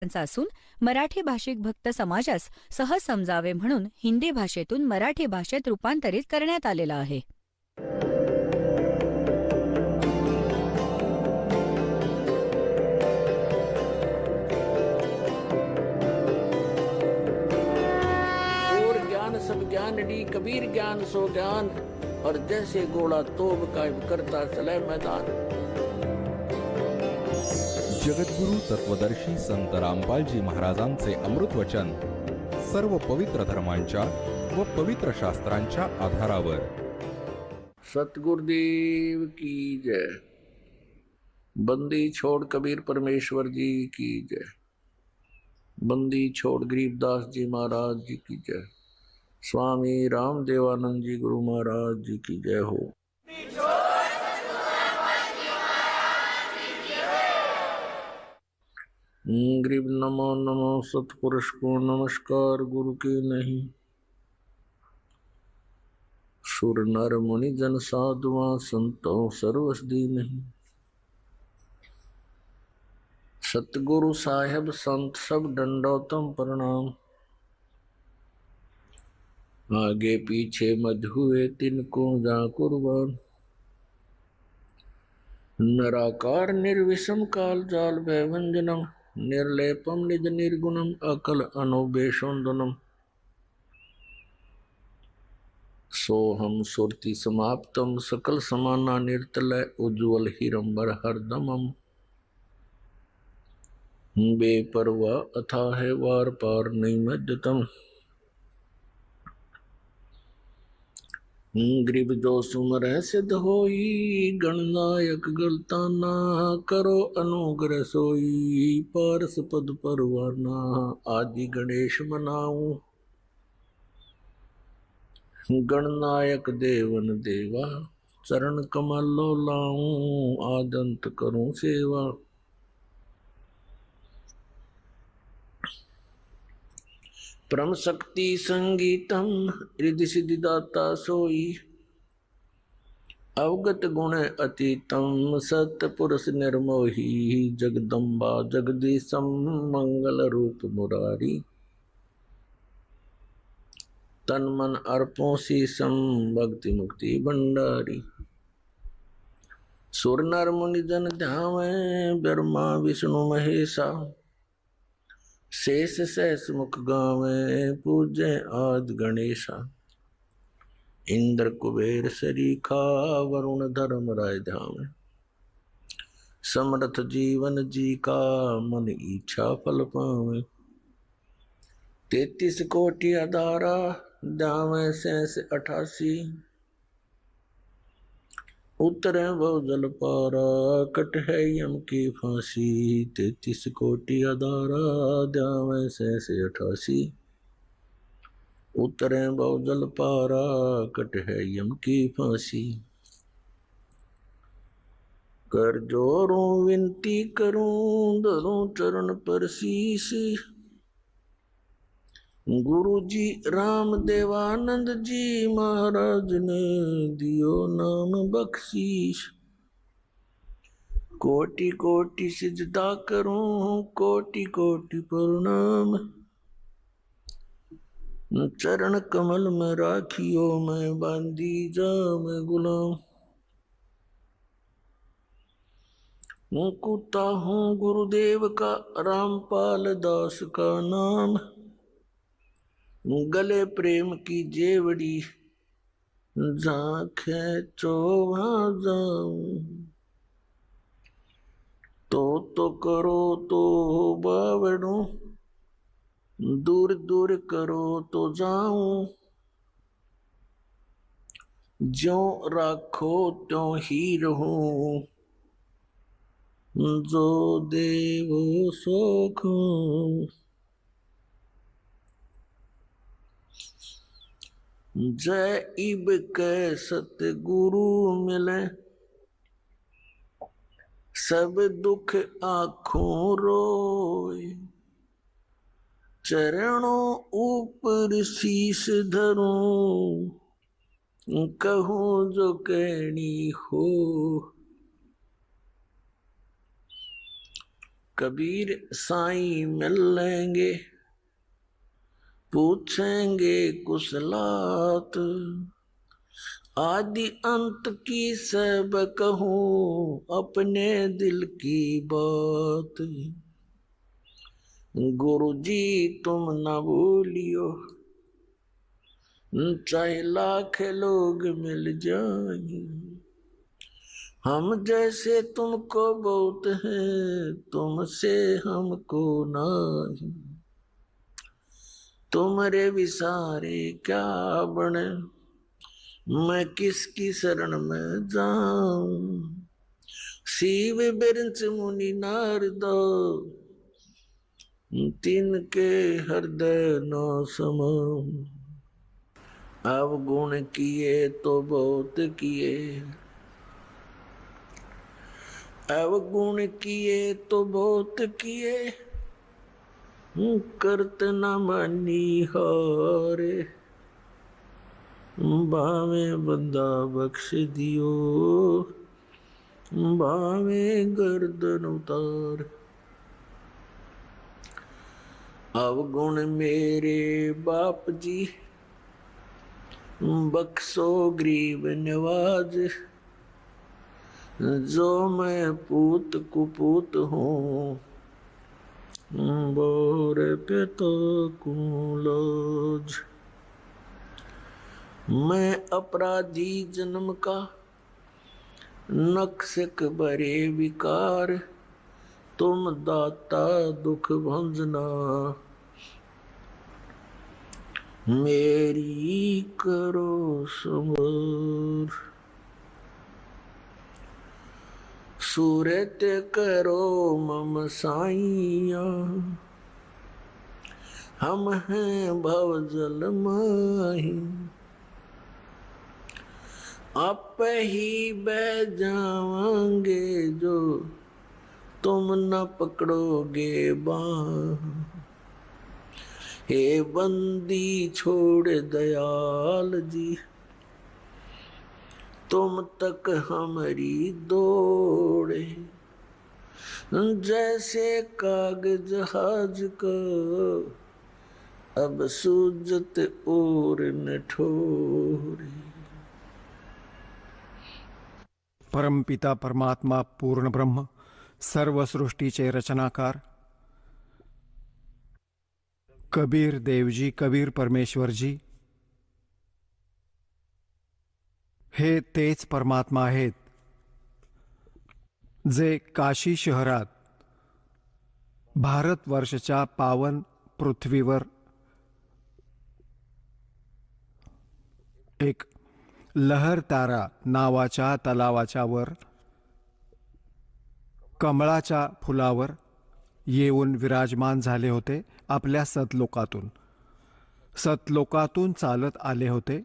असून मराठी भाषिक भक्त समाजास सहज समजावे म्हणून हिंदी भाषेतून मराठी भाषेत रूपांतरित करण्यात आलेला आहे. और ज्ञान सब ज्ञानडी कबीर ज्ञान सो ज्ञान और जैसे घोड़ा तोब कायम करता चले मैदान. जगद्गुरु तत्वदर्शी संत रामपालजी महाराजांचे अमृत वचन सर्व पवित्र धर्मांच्या व पवित्र शास्त्रांच्या आधारावर. सतगुरुदेव की जय. बंदी छोड़ कबीर परमेश्वर जी की जय. बंदी छोड़ गरीबदास जी महाराज जी की जय. स्वामी रामदेवानंद जी गुरु महाराज जी की जय हो. गरीब नमो नमो सतपुरुष को नमस्कार गुरु के नहीं. सुर नर मुनि जन साधुआ संतों सर्वसदी नहीं. सतगुरु साहेब संत सब दंडोतम प्रणाम. आगे पीछे मध हुए तिनको जा कुर्बान. नराकार निर्विषम काल जाल भयभंजनम निर्लेपम निज निर्गुणम अकल अनुबेशोन्दनम. सोहम सुरति समाप्तम सकल समाना निर्तलय उज्ज्वल हिरंबर हरदमम. बेपरवाह अथाह वार पार नैमद्यतम. गरीब जो सुमर सिद्ध होई गणनायक गलताना. करो अनुग्रह सोई पारस पद परवाना. आदि गणेश मनाऊं गणनायक देवन देवा. चरण कमल लो लाऊं आदंत करूं सेवा. परम शक्ति संगीतम रिद्धि सिद्धि दाता सोई. अवगत गुण अतीतम सत पुरुष निर्मोही. जगदम्बा जगदीशम मंगल रूप मुरारी. तन मन अर्पों शीसम भक्ति मुक्ति भंडारी. सुर नर मुनि जन ध्यावे ब्रह्मा विष्णु महेशा. शेष सहस मुख गावे पूजे आदि गणेशा. इंद्र कुबेर सरीखा वरुण धर्म राय धामे. समर्थ जीवन जी का मन इच्छा फल पावे. 33 कोटि अधारा दावे सहस 88. उतरे बहु जल पारा कट है यम की फांसी. 33 कोटि अधारा द्यावे सहस 88. उतरे बहु जल पारा कट है यम की फांसी. कर जोरूं विनती करूं धरूं चरण पर शीश. गुरु जी राम देवानंद जी महाराज ने दियो नाम बख्शीश. कोटि कोटि सिजदा करूं कोटि कोटि प्रणाम. चरण कमल में राखियो मैं बांधी जाम गुलाम. मुकुता हूँ गुरुदेव का रामपाल दास का नाम. गले प्रेम की जेवड़ी झांखे चोहा जाऊं. तो करो तो बावड़ू दूर दूर करो तो जाऊं. ज्यों राखो त्यों ही रहूं जो देवो सो खाऊं. जय इब के सतगुरु मिले सब दुख आँखों रोए. चरणों ऊपर शीश धरूं कहूँ जो कहनी हो. कबीर साईं मिल लेंगे, पूछेंगे कुशलात, आदि अंत की सब कहूं अपने दिल की बात। गुरु जी तुम न भूलियो, चाहे लाख लोग मिल जाए, हम जैसे तुमको बहुत है, तुमसे हमको नहीं। तुम्हारे विसारे क्या बने, मैं किसकी शरण में जाऊं। शिव बिरंच मुनि नारद, तिनके हृदय न समाऊं। अवगुण किए तो बहुत किए, अवगुण किए तो बहुत किए, करत न मानी हारे। भावे बंदा बख्श दियो, भावे गर्दन उतार। अवगुण मेरे बाप जी, बख्शो गरीब नवाज। जो मैं पूत कुपूत हूँ, बोर पिता को लाज। मैं अपराधी जन्म का, नक्शक बरे विकार। तुम दाता दुख भंजना, मेरी करो संभार। सूरत करो मम साइया, हम हैं भव जल माही। आप ही बह जावांगे जो, तुम न पकड़ोगे बाह। हे बंदी छोड़ दयाल जी, तुम तक हमारी दौड़े। जैसे कागज जहाज को, अब सूजत और न ठोरे। परमपिता परमात्मा पूर्ण ब्रह्म, सर्व सृष्टीचे रचनाकार कबीर देवजी, कबीर परमेश्वरजी हे तेच परमात्मा आहेत जे काशी शहरात भारतवर्षच्या पावन पृथ्वीवर एक लहरतारा नावाच्या तलावाच्या वर कमळाच्या फुलावर येऊन विराजमान झाले होते. आपल्या सतलोकातून चालत आले होते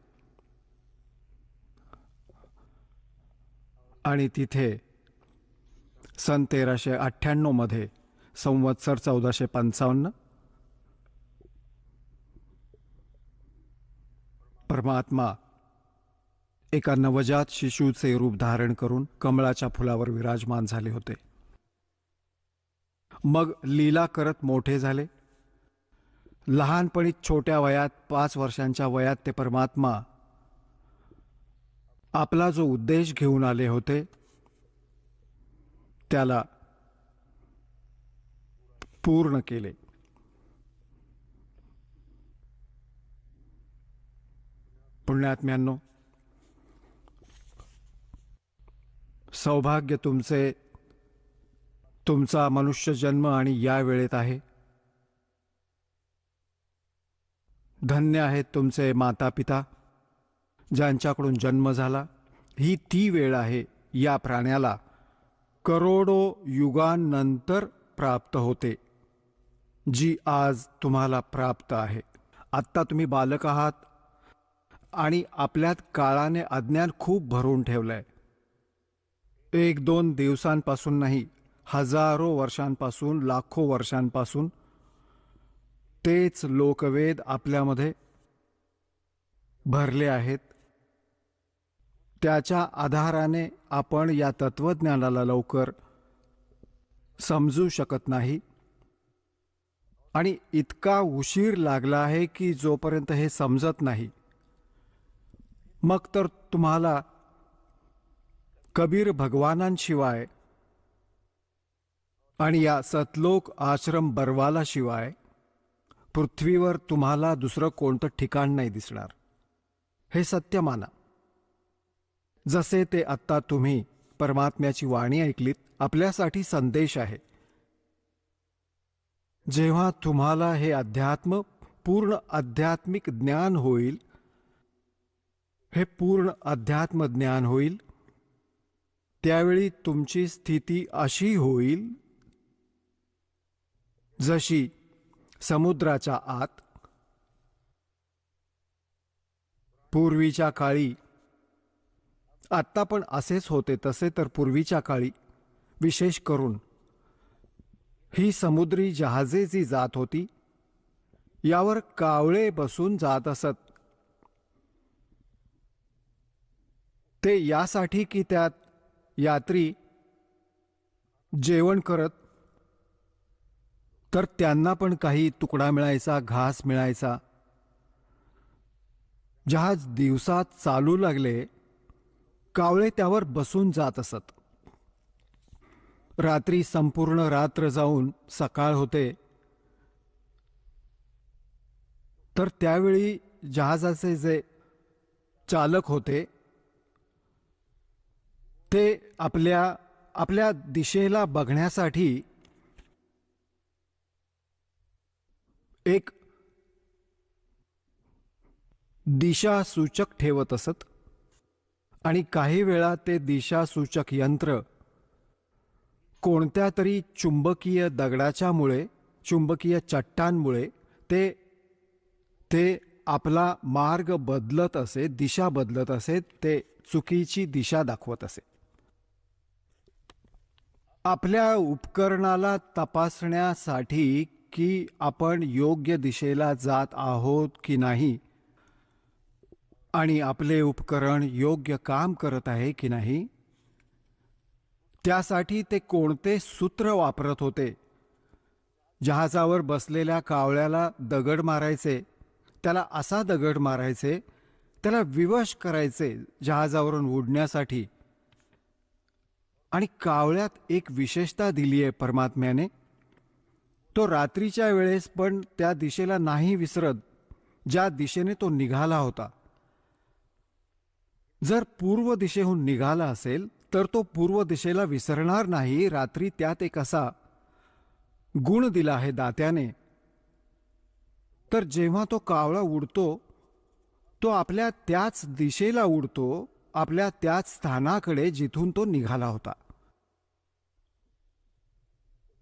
आणि तिथे सन 1398 मध्ये संवत्सर 1455 परमात्मा एका नवजात शिशूचे रूप धारण करून कमळाच्या फुलावर विराजमान झाले होते. मग लीला करत मोठे झाले. लहानपणी छोट्या वयात 5 वर्षांच्या वयात ते परमात्मा आपला जो उद्देश घेऊन आले होते त्याला पूर्ण केले. पुण्यात्म्यांनो, सौभाग्य तुमचा मनुष्य जन्म आणि या वेळेत आहे. धन्य आहेत तुमचे माता पिता ज्यांच्याकडून जन्म झाला. ही ती वेळ आहे या प्राण्याला करोडो युगांनंतर प्राप्त होते, जी आज तुम्हाला प्राप्त आहे. आत्ता तुम्ही बालक आहात आणि आपल्यात काळाने अज्ञान खूप भरून ठेवलंय. 1-2 दिवसांपासून नाही, हजारो वर्षांपासून, लाखो वर्षांपासून तेच लोकवेद आपल्यामध्ये भरले आहेत. त्याच्या आधाराने आपण या तत्वज्ञानाला लवकर समजू शकत नाही आणि इतका उशीर लागला आहे की जोपर्यंत हे समजत नाही, मग तर तुम्हाला कबीर भगवानांशिवाय आणि या सतलोक आश्रम बरवाला शिवाय पृथ्वीवर तुम्हाला दुसरं कोणतं ठिकाण नाही दिसणार. हे सत्य माना. जसे ते आत्ता तुम्ही परमात्म्याची वाणी ऐकलीत, आपल्यासाठी संदेश आहे. जेव्हा तुम्हाला हे अध्यात्म पूर्ण आध्यात्मिक ज्ञान होईल, हे पूर्ण अध्यात्म ज्ञान होईल, त्यावेळी तुमची स्थिती अशी होईल जशी समुद्राच्या आत पूर्वीच्या काळी, आत्ता पण असेच होते तसे, तर पूर्वीच्या काळी विशेष करून ही समुद्री जहाजे जी जात होती, यावर कावळे बसून जात असत. ते यासाठी की त्यात यात्री जेवण करत, तर त्यांना पण काही तुकडा मिळायचा, घास मिळायचा. जहाज दिवसात चालू लागले, कावळे त्यावर बसून जात असत. रात्री संपूर्ण रात्र जाऊन सकाळ होते, तर त्यावेळी जहाजाचे जे चालक होते ते आपल्या दिशेला बघण्यासाठी एक दिशासूचक ठेवत असत आणि काही वेळा ते दिशासूचक यंत्र कोणत्या तरी चुंबकीय दगडाच्यामुळे, चुंबकीय चट्टांमुळे ते आपला मार्ग बदलत असे, दिशा बदलत असे, ते चुकीची दिशा दाखवत असे. आपल्या उपकरणाला तपासण्यासाठी की आपण योग्य दिशेला जात आहोत की नाही आणि आपले उपकरण योग्य काम करत आहे की नाही, त्यासाठी ते कोणते सूत्र वापरत होते. जहाजावर बसलेल्या कावळ्याला दगड मारायचे, त्याला असा दगड मारायचे, त्याला विवश करायचे जहाजावरून उडण्यासाठी. आणि कावळ्यात एक विशेषता दिली आहे परमात्म्याने. तो रात्रीच्या वेळेस पण त्या दिशेला नाही विसरत ज्या दिशेने तो निघाला होता. जर पूर्व दिशेहून निघाला असेल तर तो पूर्व दिशेला विसरणार नाही. रात्री त्यात एक असा गुण दिला आहे दात्याने. तर जेव्हा तो कावळा उडतो, तो आपल्या त्याच दिशेला उडतो, आपल्या त्याच स्थानाकडे जिथून तो निघाला होता.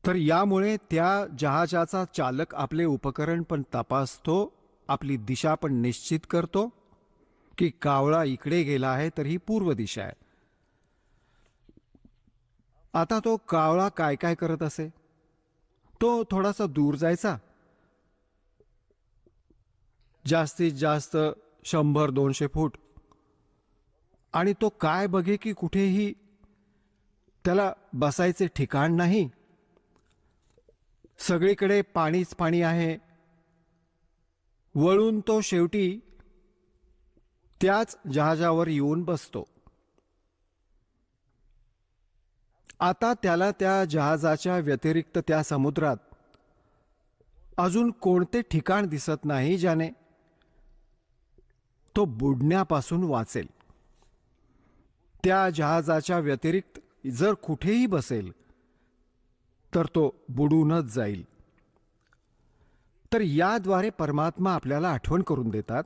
तर यामुळे त्या जहाजाचा चालक आपले उपकरण पण तपासतो, आपली दिशा पण निश्चित करतो की कावळा इकडे गेला आहे तर ही पूर्व दिशा आहे. आता तो कावळा काय काय करत असे, तो थोडासा दूर जायचा, जास्तीत जास्त 100-200 फूट, आणि तो काय बघे की कुठेही त्याला बसायचे ठिकाण नाही, सगळीकडे पाणीच पाणी आहे. वळून तो शेवटी त्याच जहाजावर येऊन बसतो. आता त्याला त्या जहाजाच्या व्यतिरिक्त त्या समुद्रात अजून कोणते ठिकाण दिसत नाही ज्याने तो बुडण्यापासून वाचेल. त्या जहाजाच्या व्यतिरिक्त जर कुठेही बसेल तर तो बुडूनच जाईल. तर याद्वारे परमात्मा आपल्याला आठवण करून देतात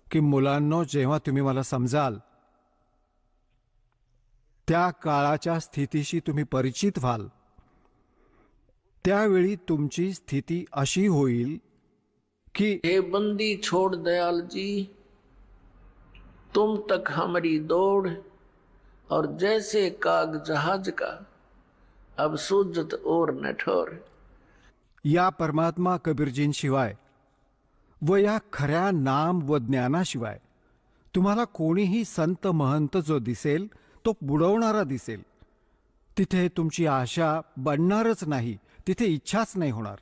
की मुलांनो, जेव्हा तुम्ही मला समजाल, त्या काळाच्या स्थितीशी तुम्ही परिचित व्हाल, त्यावेळी तुमची स्थिती अशी होईल की हे बंदी छोड़ दयाल जी, तुम तक हमारी दौड़, और जैसे काग जहाज का अब सूझत और न ठोर. या परमात्मा कबीरजींशिवाय व या खऱ्या नाम व ज्ञानाशिवाय तुम्हाला कोणीही संत महंत जो दिसेल तो बुडवणारा दिसेल, तिथे तुमची आशा बनणारच नाही, तिथे इच्छाच नाही होणार.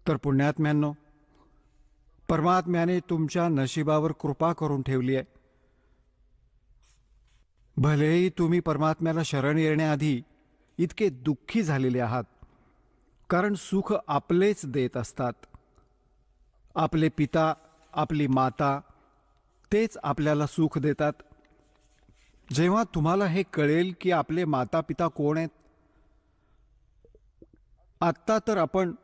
तर पुण्यात्म्यांनो, परमात्म्याने तुमच्या नशिबावर कृपा करून ठेवली आहे. भलेही तुम्ही परमात्म्याला शरण येण्याआधी इतके दुःखी झालेले आहात, कारण सुख आपलेच देत असतात. आपले पिता, आपली माता, तेच आपल्याला सुख देतात. जेव्हा तुम्हाला हे कळेल की आपले माता पिता कोण आहेत, आत्ता तर आपण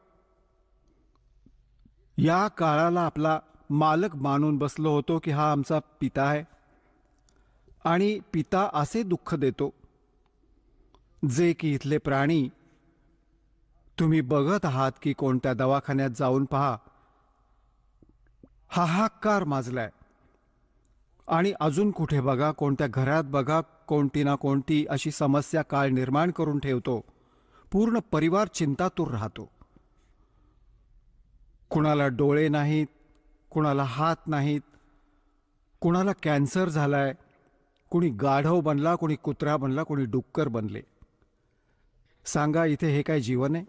या काळाला आपला मालक मानून बसलो होतो की हा आमचा पिता आहे, आणि पिता असे दुःख देतो जे की इथले प्राणी तुम्ही बघत आहात की कोणत्या दवाखान्यात जाऊन पहा, हाहाकार माजलाय. आणि अजून कुठे बघा, कोणत्या घरात बघा, कोणती ना कोणती अशी समस्या काळ निर्माण करून ठेवतो. पूर्ण परिवार चिंतातूर राहतो. कुणाला डोळे नाहीत, कुणाला हात नाहीत, कुणाला कॅन्सर झालाय, कुणी गाढव बनला, कुणी कुत्रा बनला, कुणी डुक्कर बनले. सांगा, इथे हे काय जीवन आहे?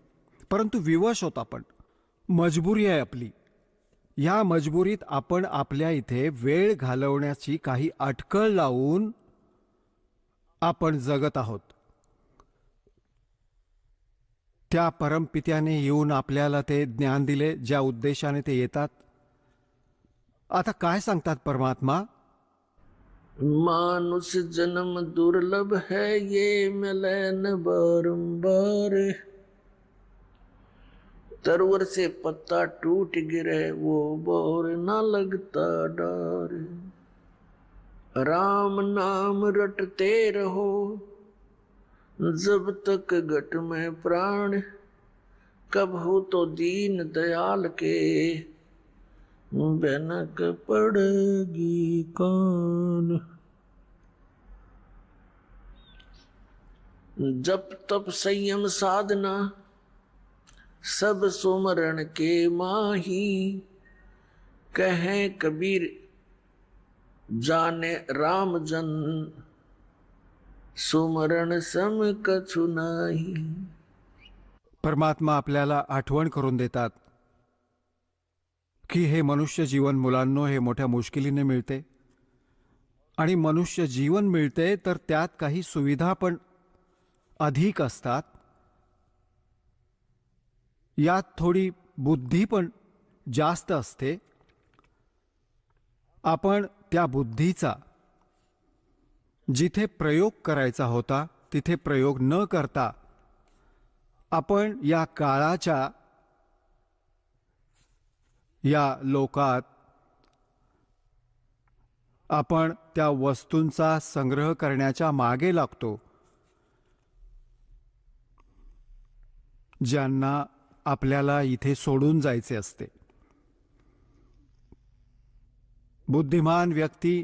परंतु विवश होत आपण. मजबुरी आहे आपली. या मजबुरीत आपण आपल्या इथे वेळ घालवण्याची काही अटकळ लावून आपण जगत आहोत. त्या परमपित्याने येऊन आपल्याला ते ज्ञान दिले ज्या उद्देशाने ते येतात. आता काय सांगतात परमात्मा? मानुष जन्म दुर्लभ है, ये मिले न बारंबार. तरवर से पत्ता टूट गिरे, वो बोर न लगता डार. राम नाम रटते रहो, जब तक घट में प्राण. कब हो तो दीन दयाल के, भनक पड़ेगी कान. जप तप संयम साधना, सब सुमरण के माही. कहें कबीर जाने राम जन, सुमरण सम कछु नाही. परमात्मा आपल्याला आठवण करून देतात की हे मनुष्य जीवन मुलांनो, हे मोठ्या मुश्किलीने मिळते. आणि मनुष्य जीवन मिळते तर त्यात काही सुविधा पण अधिक असतात. यात थोडी बुद्धी पण जास्त असते. आपण त्या बुद्धीचा जिथे प्रयोग करायचा होता तिथे प्रयोग न करता आपण या काळाच्या या लोकात आपण त्या वस्तूंचा संग्रह करण्याच्या मागे लागतो ज्यांना आपल्याला इथे सोडून जायचे असते. बुद्धिमान व्यक्ती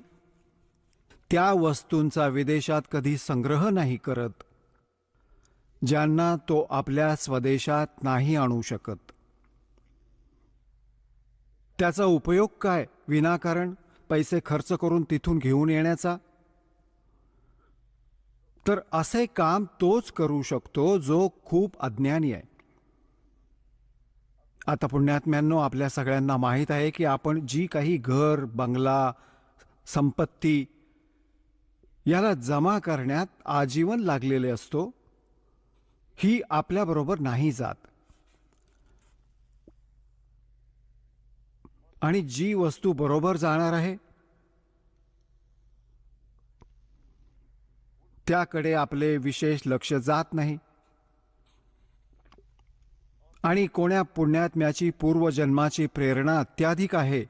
त्या वस्तूंचा विदेशात कधी संग्रह नाही करत ज्यांना तो आपल्या स्वदेशात नाही आणू शकत. त्याचा उपयोग काय विनाकारण पैसे खर्च करून तिथून घेऊन येण्याचा? तर असे काम तोच करू शकतो जो खूप अज्ञानी आहे. आता पुण्यात्म्यांनो, आपल्या सगळ्यांना माहीत आहे की आपण जी काही घर, बंगला, संपत्ती याला जमा करण्यात आजीवन लागलेले असतो, ही आपल्याबरोबर नाही जात. आणि जी वस्तू बरोबर जाणार आहे त्याकडे आपले विशेष लक्ष जात नाही. आणि कोण्या पुण्यात्म्याची पूर्वजन्माची प्रेरणा अत्याधिक आहे,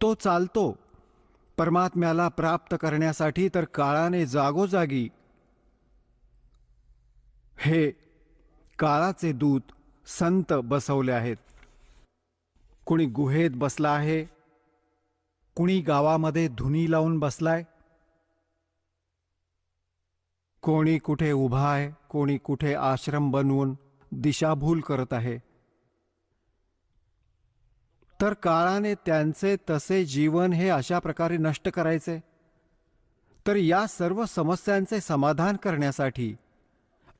तो चालतो परमात्म्याला प्राप्त करण्यासाठी, तर काळाने जागोजागी हे काळाचे दूत संत बसवले आहेत. कुणी गुहेत बसला आहे, कुणी गावामध्ये धुनी लावून बसलाय, कोणी कुठे उभा आहे, कोणी कुठे आश्रम बनवून दिशाभूल करत आहे. तर काळाने त्यांचे तसे जीवन हे अशा प्रकारे नष्ट करायचे. तर या सर्व समस्यांचे समाधान करण्यासाठी,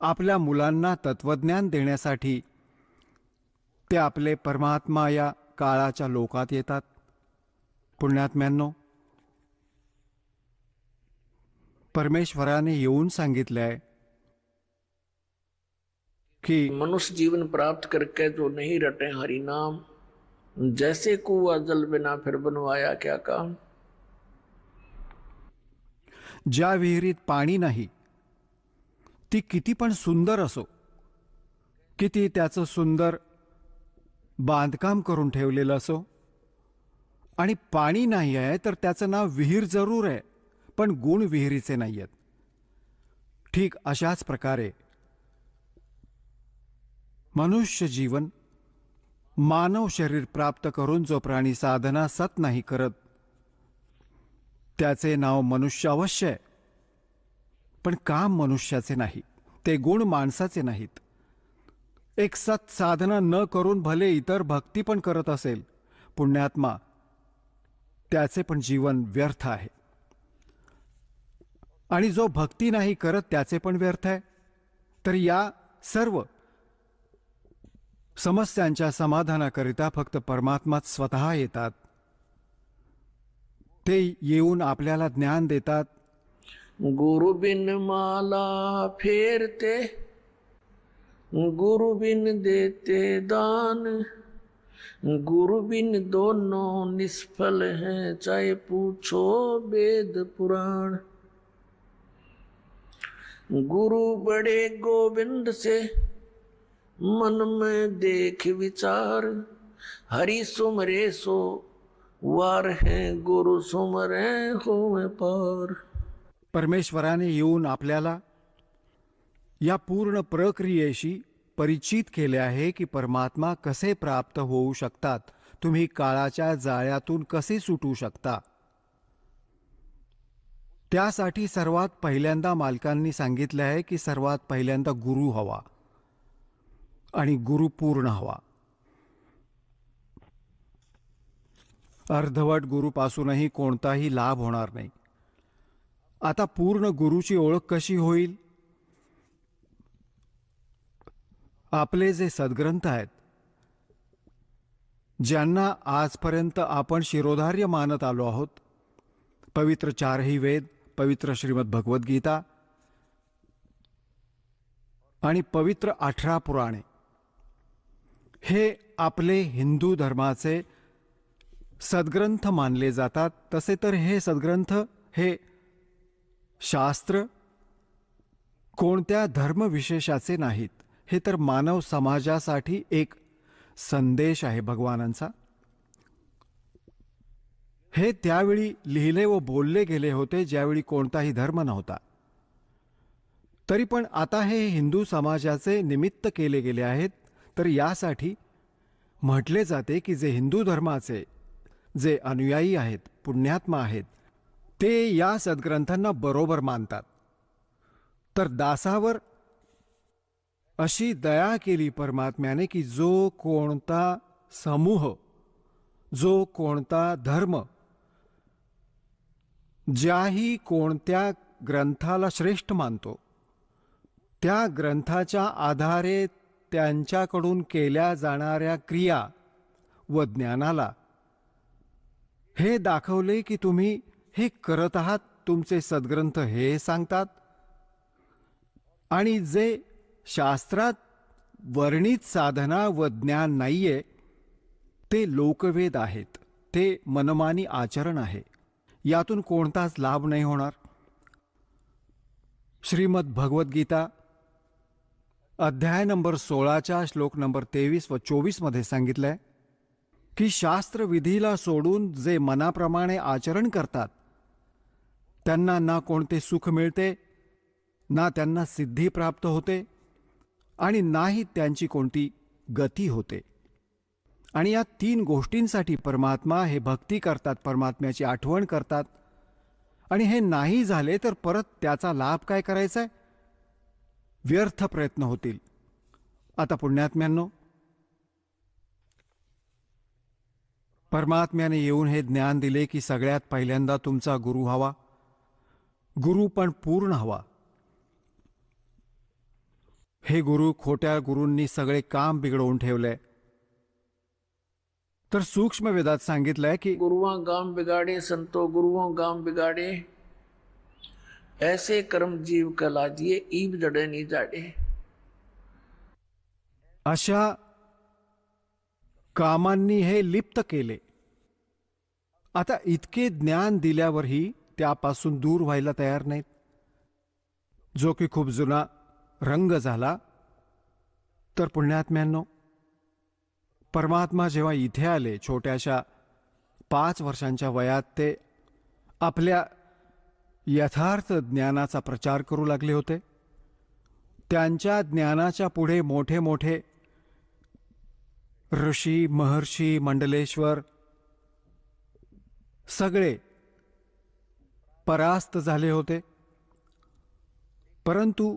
आपल्या मुलांना तत्वज्ञान देण्यासाठी ते आपले परमात्मा या काळाच्या लोकात येतात. पुण्यात्म्यांनो, परमेश्वराने येऊन सांगितले आहे की मनुष्य जीवन प्राप्त करके जो नहीं रटे हरि नाम, जैसे कुआ जल बिना फिर बनवाया क्या काम. ज्या विहिरीत पाणी नाही, ती किती पण सुंदर असो, किती त्याचं सुंदर बांधकाम करून ठेवलेलं असो, आणि पाणी नाही आहे तर त्याचं नाव विहीर जरूर आहे, पण गुण विहिरीचे नाही आहेत. ठीक अशाच प्रकारे मनुष्य जीवन, मानव शरीर प्राप्त करून जो प्राणी साधना सत नाही करत, त्याचे नाव मनुष्य अवश्य आहे, पण काम मनुष्याचे नाही, ते गुण माणसाचे नाहीत. एक सत साधना न करून भले इतर भक्ती पण करत असेल पुण्यात्मा, त्याचे पण जीवन व्यर्थ आहे. आणि जो भक्ती नाही करत त्याचे पण व्यर्थ आहे. तर या सर्व समस्यांच्या समाधानाकरिता फक्त परमात्माच स्वतः येतात. ते येऊन आपल्याला ज्ञान देतात. गुरु बिन माला फेरते, गुरु बिन देते दान, गुरु बिन दोनों निष्फल हैं, चाहे पूछो वेद पुराण. गुरु बड़े गोविंद से मन में देख विचार, हरि सुमरे सो वार है, गुरु सुमरे होए पार. परमेश्वराने येऊन आपल्याला या पूर्ण प्रक्रियेशी परिचित केले आहे की परमात्मा कसे प्राप्त होऊ शकतात, तुम्ही काळाच्या जाळ्यातून कसे सुटू शकता. त्यासाठी सर्वात पहिल्यांदा मालकांनी सांगितले आहे की सर्वात पहिल्यांदा गुरु हवा, आणि गुरु पूर्ण हवा. अर्धवट गुरुपासूनही कोणताही लाभ होणार नाही. आता पूर्ण गुरुची ओळख कशी होईल? आपले जे सद्ग्रंथ आहेत, ज्यांना आजपर्यंत आपण शिरोधार्य मानत आलो आहोत, पवित्र चारही वेद, पवित्र श्रीमद भगवद्गीता आणि पवित्र 18 पुराणे, हे आपले हिंदू धर्माचे सद्ग्रंथ मानले जातात. तसे तर हे सद्ग्रंथ, हे शास्त्र कोणत्या धर्मविशेषाचे नाहीत. हे तर मानव समाजासाठी एक संदेश आहे भगवानांचा. हे त्यावेळी लिहिले व बोलले गेले होते ज्यावेळी कोणताही धर्म नव्हता. तरी पण आता हे हिंदू समाजाचे निमित्त केले गेले आहेत. तर यासाठी म्हटले जाते की जे हिंदू धर्माचे जे अनुयायी आहेत, पुण्यात्मा आहेत, ते या सद्ग्रंथांना बरोबर मानतात. तर दासावर अशी दया केली परमात्म्याने की जो कोणता समूह, जो कोणता धर्म ज्याही कोणत्या ग्रंथाला श्रेष्ठ मानतो, त्या ग्रंथाच्या आधारे त्यांच्याकडून केल्या जाणाऱ्या क्रिया व ज्ञानाला हे दाखवले की तुम्ही हे करत आहात, तुमचे सद्ग्रंथ हे सांगतात. आणि जे शास्त्रात वर्णित साधना व ज्ञान नाहीये, ते लोकवेद आहेत, ते मनमानी आचरण आहे. यातून कोणताच लाभ नाही होणार. श्रीमद भगवद्गीता अध्याय नंबर 16च्या श्लोक नंबर 23 व 24 मध्ये सांगितलंय की शास्त्रविधीला सोडून जे मनाप्रमाणे आचरण करतात त्यांना ना कोणते सुख मिळते, ना त्यांना सिद्धी प्राप्त होते, आणि नाही त्यांची कोणती गती होते. आणि या 3 गोष्टींसाठी परमात्मा हे भक्ती करतात, परमात्म्याची आठवण करतात. आणि हे नाही झाले तर परत त्याचा लाभ काय करायचा आहे? व्यर्थ प्रयत्न होतील. आता पुण्यात्म्यांनो, परमात्म्याने येऊन हे ज्ञान दिले की सगळ्यात पहिल्यांदा तुमचा गुरु हवा. गुरु पण पूर्ण हवा. हे गुरु खोट्या गुरूंनी सगळे काम बिघडवून ठेवले. तर सूक्ष्म वेदात सांगितलंय की गुरुओं गाम बिगाड़े, संतो गुरुओं गाम बिगाड़े, ऐसे कर्म जीव कलाजिए, ईब जड़े नहीं जाड़े. अशा कामांनी हे लिप्त केले. आता इतके ज्ञान दिल्यावरही त्यापासून दूर व्हायला तयार नाहीत, जो की खूप जुना रंग झाला. तर पुण्यात्म्यांनो, परमात्मा जेव्हा इथे आले छोट्याशा 5 वर्षांच्या वयात, ते आपल्या यथार्थ ज्ञानाचा प्रचार करू लागले होते. त्यांच्या ज्ञानाच्या पुढे मोठे मोठे ऋषी, महर्षी, मंडलेश्वर सगळे परास्त झाले होते. परंतु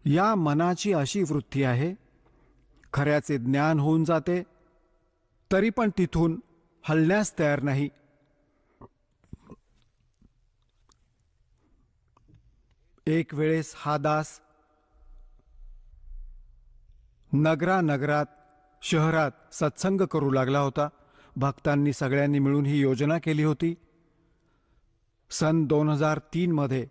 या मनाची अशी वृत्ती आहे, खऱ्याचे ज्ञान होऊन जाते तरी पण तिथून हलण्यास तयार नाही. एक वेळेस हा दास नगरात शहरात सत्संग करू लागला होता. भक्तांनी सगळ्यांनी मिळून ही योजना केली होती. सन 2003 मध्ये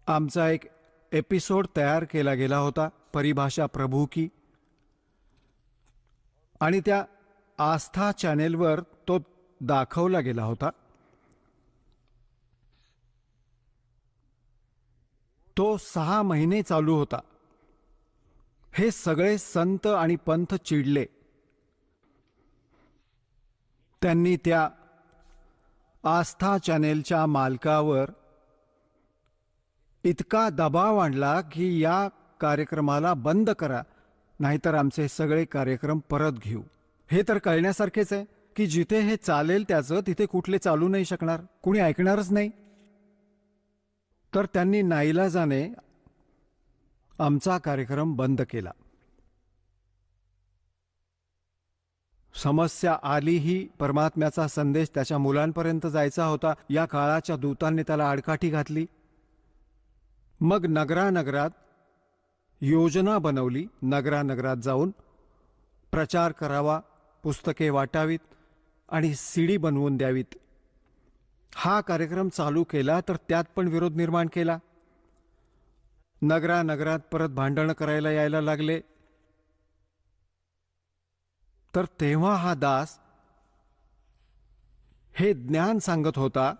आमचा एक एपिसोड तयार केला गेला होता, परिभाषा प्रभू की, आणि त्या आस्था चॅनेलवर तो दाखवला गेला होता. तो 6 महिने चालू होता. हे सगळे संत आणि पंथ चिडले. त्यांनी त्या आस्था चॅनेलच्या मालकावर इतका दबाव आणला की या कार्यक्रमाला बंद करा, नाहीतर आमचे सगळे कार्यक्रम परत घेऊ. हे तर कळण्यासारखेच आहे की जिथे हे चालेल त्याचं तिथे कुठले चालू नाही शकणार, कुणी ऐकणारच नाही. तर त्यांनी नाईलाजाने आमचा कार्यक्रम बंद केला. समस्या आली ही परमात्म्याचा संदेश त्याच्या मुलांपर्यंत जायचा होता. या काळाच्या दूतांनी त्याला आडकाठी घातली. मग नगरात योजना बनवली. नगरात जाऊन प्रचार करावा, पुस्तके वाटावीत आणि सीडी बनवून द्यावीत. हा कार्यक्रम चालू केला तर त्यात पण विरोध निर्माण केला. नगरात परत भांडणं करायला यायला लागले. तर तेव्हा हा दास हे ज्ञान सांगत होता.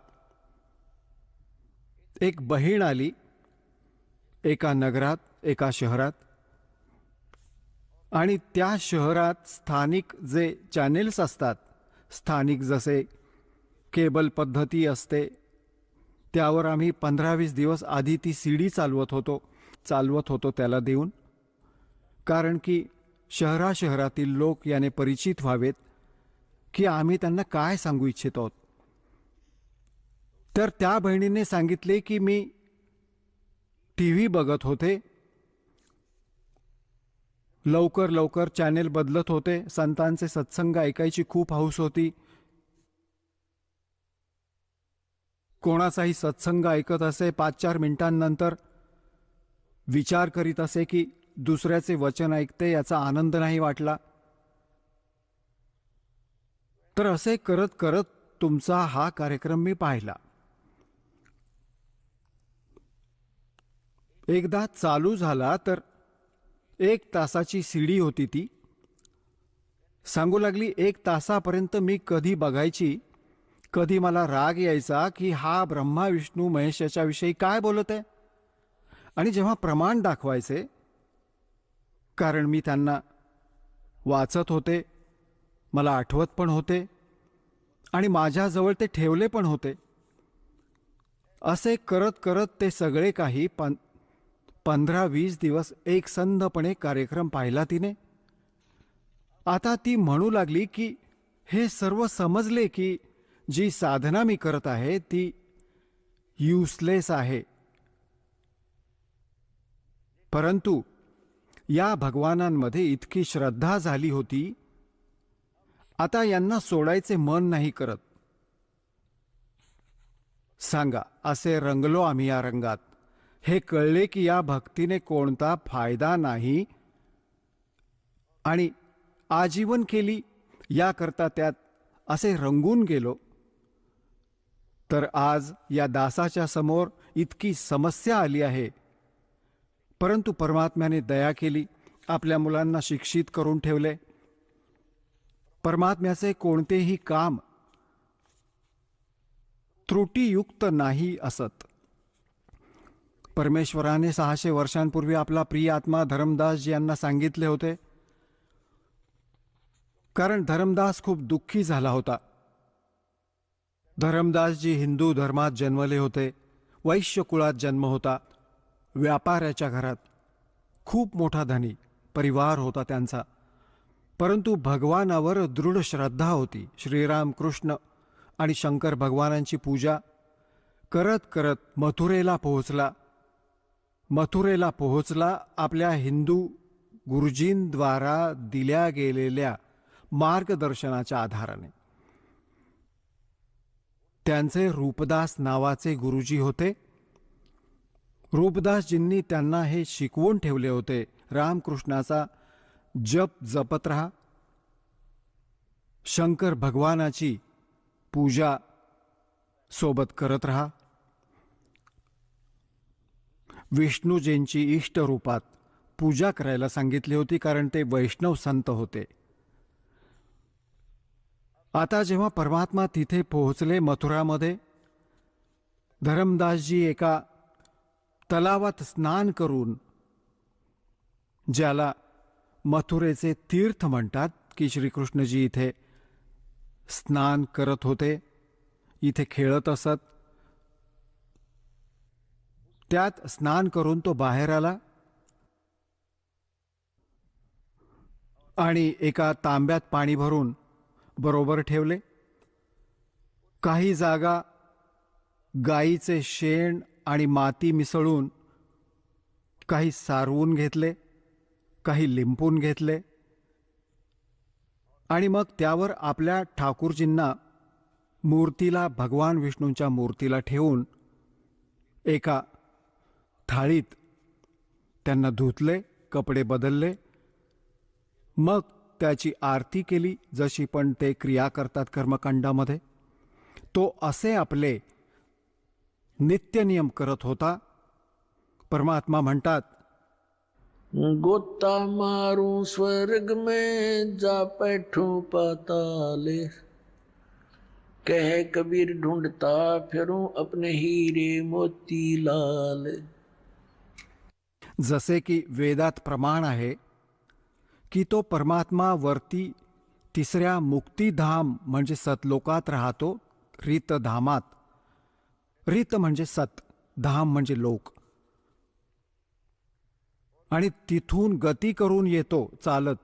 एक बहीण आली एका नगरात, एका शहरात, आणि त्या शहरात स्थानिक जे चॅनेल्स असतात, स्थानिक जसे केबल पद्धती असते, त्यावर आम्ही 15-20 दिवस आधी ती सीडी चालवत होतो त्याला देऊन, कारण की शहरातील लोक याने परिचित व्हावेत की आम्ही त्यांना काय सांगू इच्छित आहोत. तर त्या बहिणीने सांगितले की मी टीव्ही बघत होते, लवकर चॅनेल बदलत होते, संतांचे सत्संग ऐकायची खूप हौस होती. कोणाचाही सत्संग ऐकत असे, 5-4 मिनिटांनंतर विचार करीत असे की दुसऱ्याचे वचन ऐकते, याचा आनंद नाही वाटला. तर असे करत करत तुमचा हा कार्यक्रम मी पाहिला. एकदा चालू झाला तर 1 तासाची सीडी होती. ती सांगू लागली 1 तासापर्यंत मी कधी बघायची, कधी मला राग यायचा की हा ब्रह्मा विष्णू महेशाच्या विषयी काय बोलत आहे. आणि जेव्हा प्रमाण दाखवायचे, कारण मी त्यांना वाचत होते, मला आठवत पण होते आणि माझ्याजवळ ते ठेवले पण होते, असे करत करत ते सगळे काही 15-20 दिवस एकसंधपणे कार्यक्रम पाहिला तिने. आता ती म्हणू लागली की हे सर्व समजले की जी साधना मी करत आहे ती युजलेस आहे, परंतु या भगवानांमध्ये इतकी श्रद्धा झाली होती, आता यांना सोडायचे मन नाही करत. सांगा, असे रंगलो आम्ही या रंगात. हे कळले की या भक्तीने कोणता फायदा नाही आणि आजीवन केली याकरता त्यात असे रंगून गेलो, तर आज या दासाच्या समोर इतकी समस्या आली आहे. परंतु परमात्म्याने दया केली, आपल्या मुलांना शिक्षित करून ठेवले. परमात्म्याचे कोणतेही काम त्रुटीयुक्त नाही असत. परमेश्वराने 600 वर्षांपूर्वी आपला प्रिय आत्मा धर्मदास यांना सांगितले होते, कारण धर्मदास खूप दुःखी झाला होता. धर्मदासजी हिंदू धर्मात जन्मले होते. वैश्य कुळात जन्म होता. व्यापाऱ्याच्या घरात. खूप मोठा धनी परिवार होता त्यांचा. परंतु भगवानावर दृढ श्रद्धा होती. श्रीराम कृष्ण आणि शंकर भगवानांची पूजा करत करत मथुरेला पोहोचला आपल्या हिंदू गुरुजींद्वारा दिल्या गेलेल्या मार्गदर्शनाच्या आधाराने. त्यांचे रूपदास नावाचे गुरुजी होते. रूपदासजींनी त्यांना हे शिकवून ठेवले होते, रामकृष्णाचा जप जपत रहा, शंकर भगवानाची पूजा सोबत करत रहा, विष्णूजींची इष्ट रूपात पूजा करायला सांगितली होती, कारण ते वैष्णव संत होते. आता जेव्हा परमात्मा तिथे पोहोचले मथुरामध्ये, धर्मदासजी एका तलावात स्नान करून, ज्याला मथुरेचे तीर्थ म्हणतात, की श्रीकृष्णजी इथे स्नान करत होते, इथे खेळत असत, त्यात स्नान करून तो बाहेर आला आणि एका तांब्यात पाणी भरून बरोबर ठेवले. काही जागा गाईचे शेण आणि माती मिसळून काही सारवून घेतले, काही लिंपून घेतले आणि मग त्यावर आपल्या ठाकूरजींना, मूर्तीला, भगवान विष्णूंच्या मूर्तीला ठेवून एका थाळीत त्यांना धुतले, कपडे बदलले, मग त्याची आरती केली, जशी पण ते क्रिया करतात कर्मकांडामध्ये. तो असे आपले नित्यनियम करत होता. परमात्मा म्हणतात, गोता मारू स्वर्ग में जा बैठूं पाताले, कह कबीर ढूंढता फिरूं अपने हीरे मोती लाल. जसे की वेदात प्रमाण आहे की तो परमात्मा वरती तिसऱ्या मुक्तिधाम म्हणजे सतलोकात राहतो, रितधामात. रित म्हणजे सत, धाम म्हणजे लोक, आणि तिथून गती करून येतो चालत,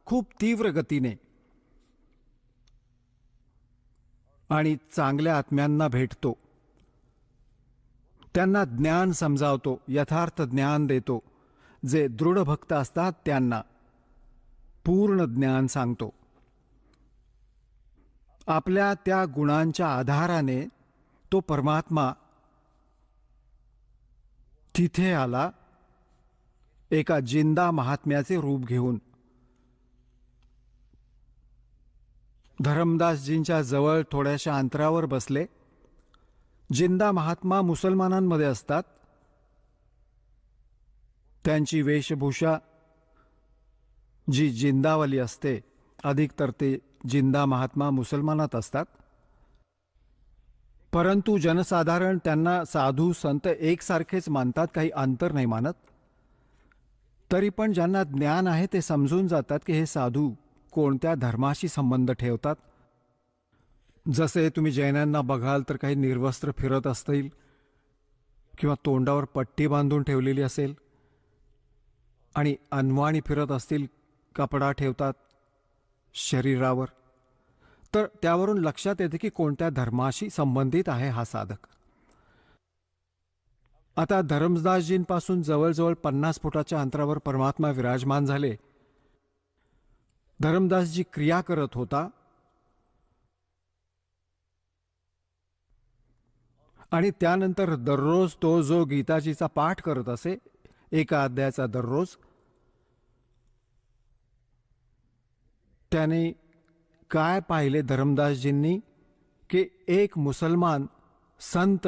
खूप तीव्र गतीने, आणि चांगल्या आत्म्यांना भेटतो, त्यांना ज्ञान समजावतो, यथार्थ ज्ञान देतो. जे दृढ भक्त असतात त्यांना पूर्ण ज्ञान सांगतो. आपल्या त्या गुणांच्या आधाराने तो परमात्मा तिथे आला, एका जिंदा महात्म्याचे रूप घेऊन. धर्मदासजींच्या जवळ थोड्याशा अंतरावर बसले. जिंदा महात्मा मुसलमानांमध्ये असतात. त्यांची वेशभूषा जी जिंदावाली असते, अधिकतर ते जिंदा महात्मा मुसलमानात असतात. परंतु जनसाधारण त्यांना साधू संत एकसारखेच मानतात, काही अंतर नाही मानत. तरी पण ज्यांना ज्ञान आहे ते समजून जातात की हे साधू कोणत्या धर्माशी संबंध ठेवतात. जसे तुम्ही जैनांना बघाल तर काही निर्वस्त्र फिरत असतील, किंवा तोंडावर पट्टी बांधून ठेवलेली असेल, आणि अनवाणी फिरत असतील, कपडा ठेवतात शरीरावर, तर त्यावरून लक्षात येते की कोणत्या धर्माशी संबंधित आहे हा साधक. आता धर्मदासजींपासून जवळजवळ 50 फुटाच्या अंतरावर परमात्मा विराजमान झाले. धर्मदासजी क्रिया करत होता आणि त्यानंतर दररोज तो जो गीताजीचा पाठ करत असे, एका अध्यायाचा दररोज, त्याने काय पाहिले धर्मदासजींनी की एक मुसलमान संत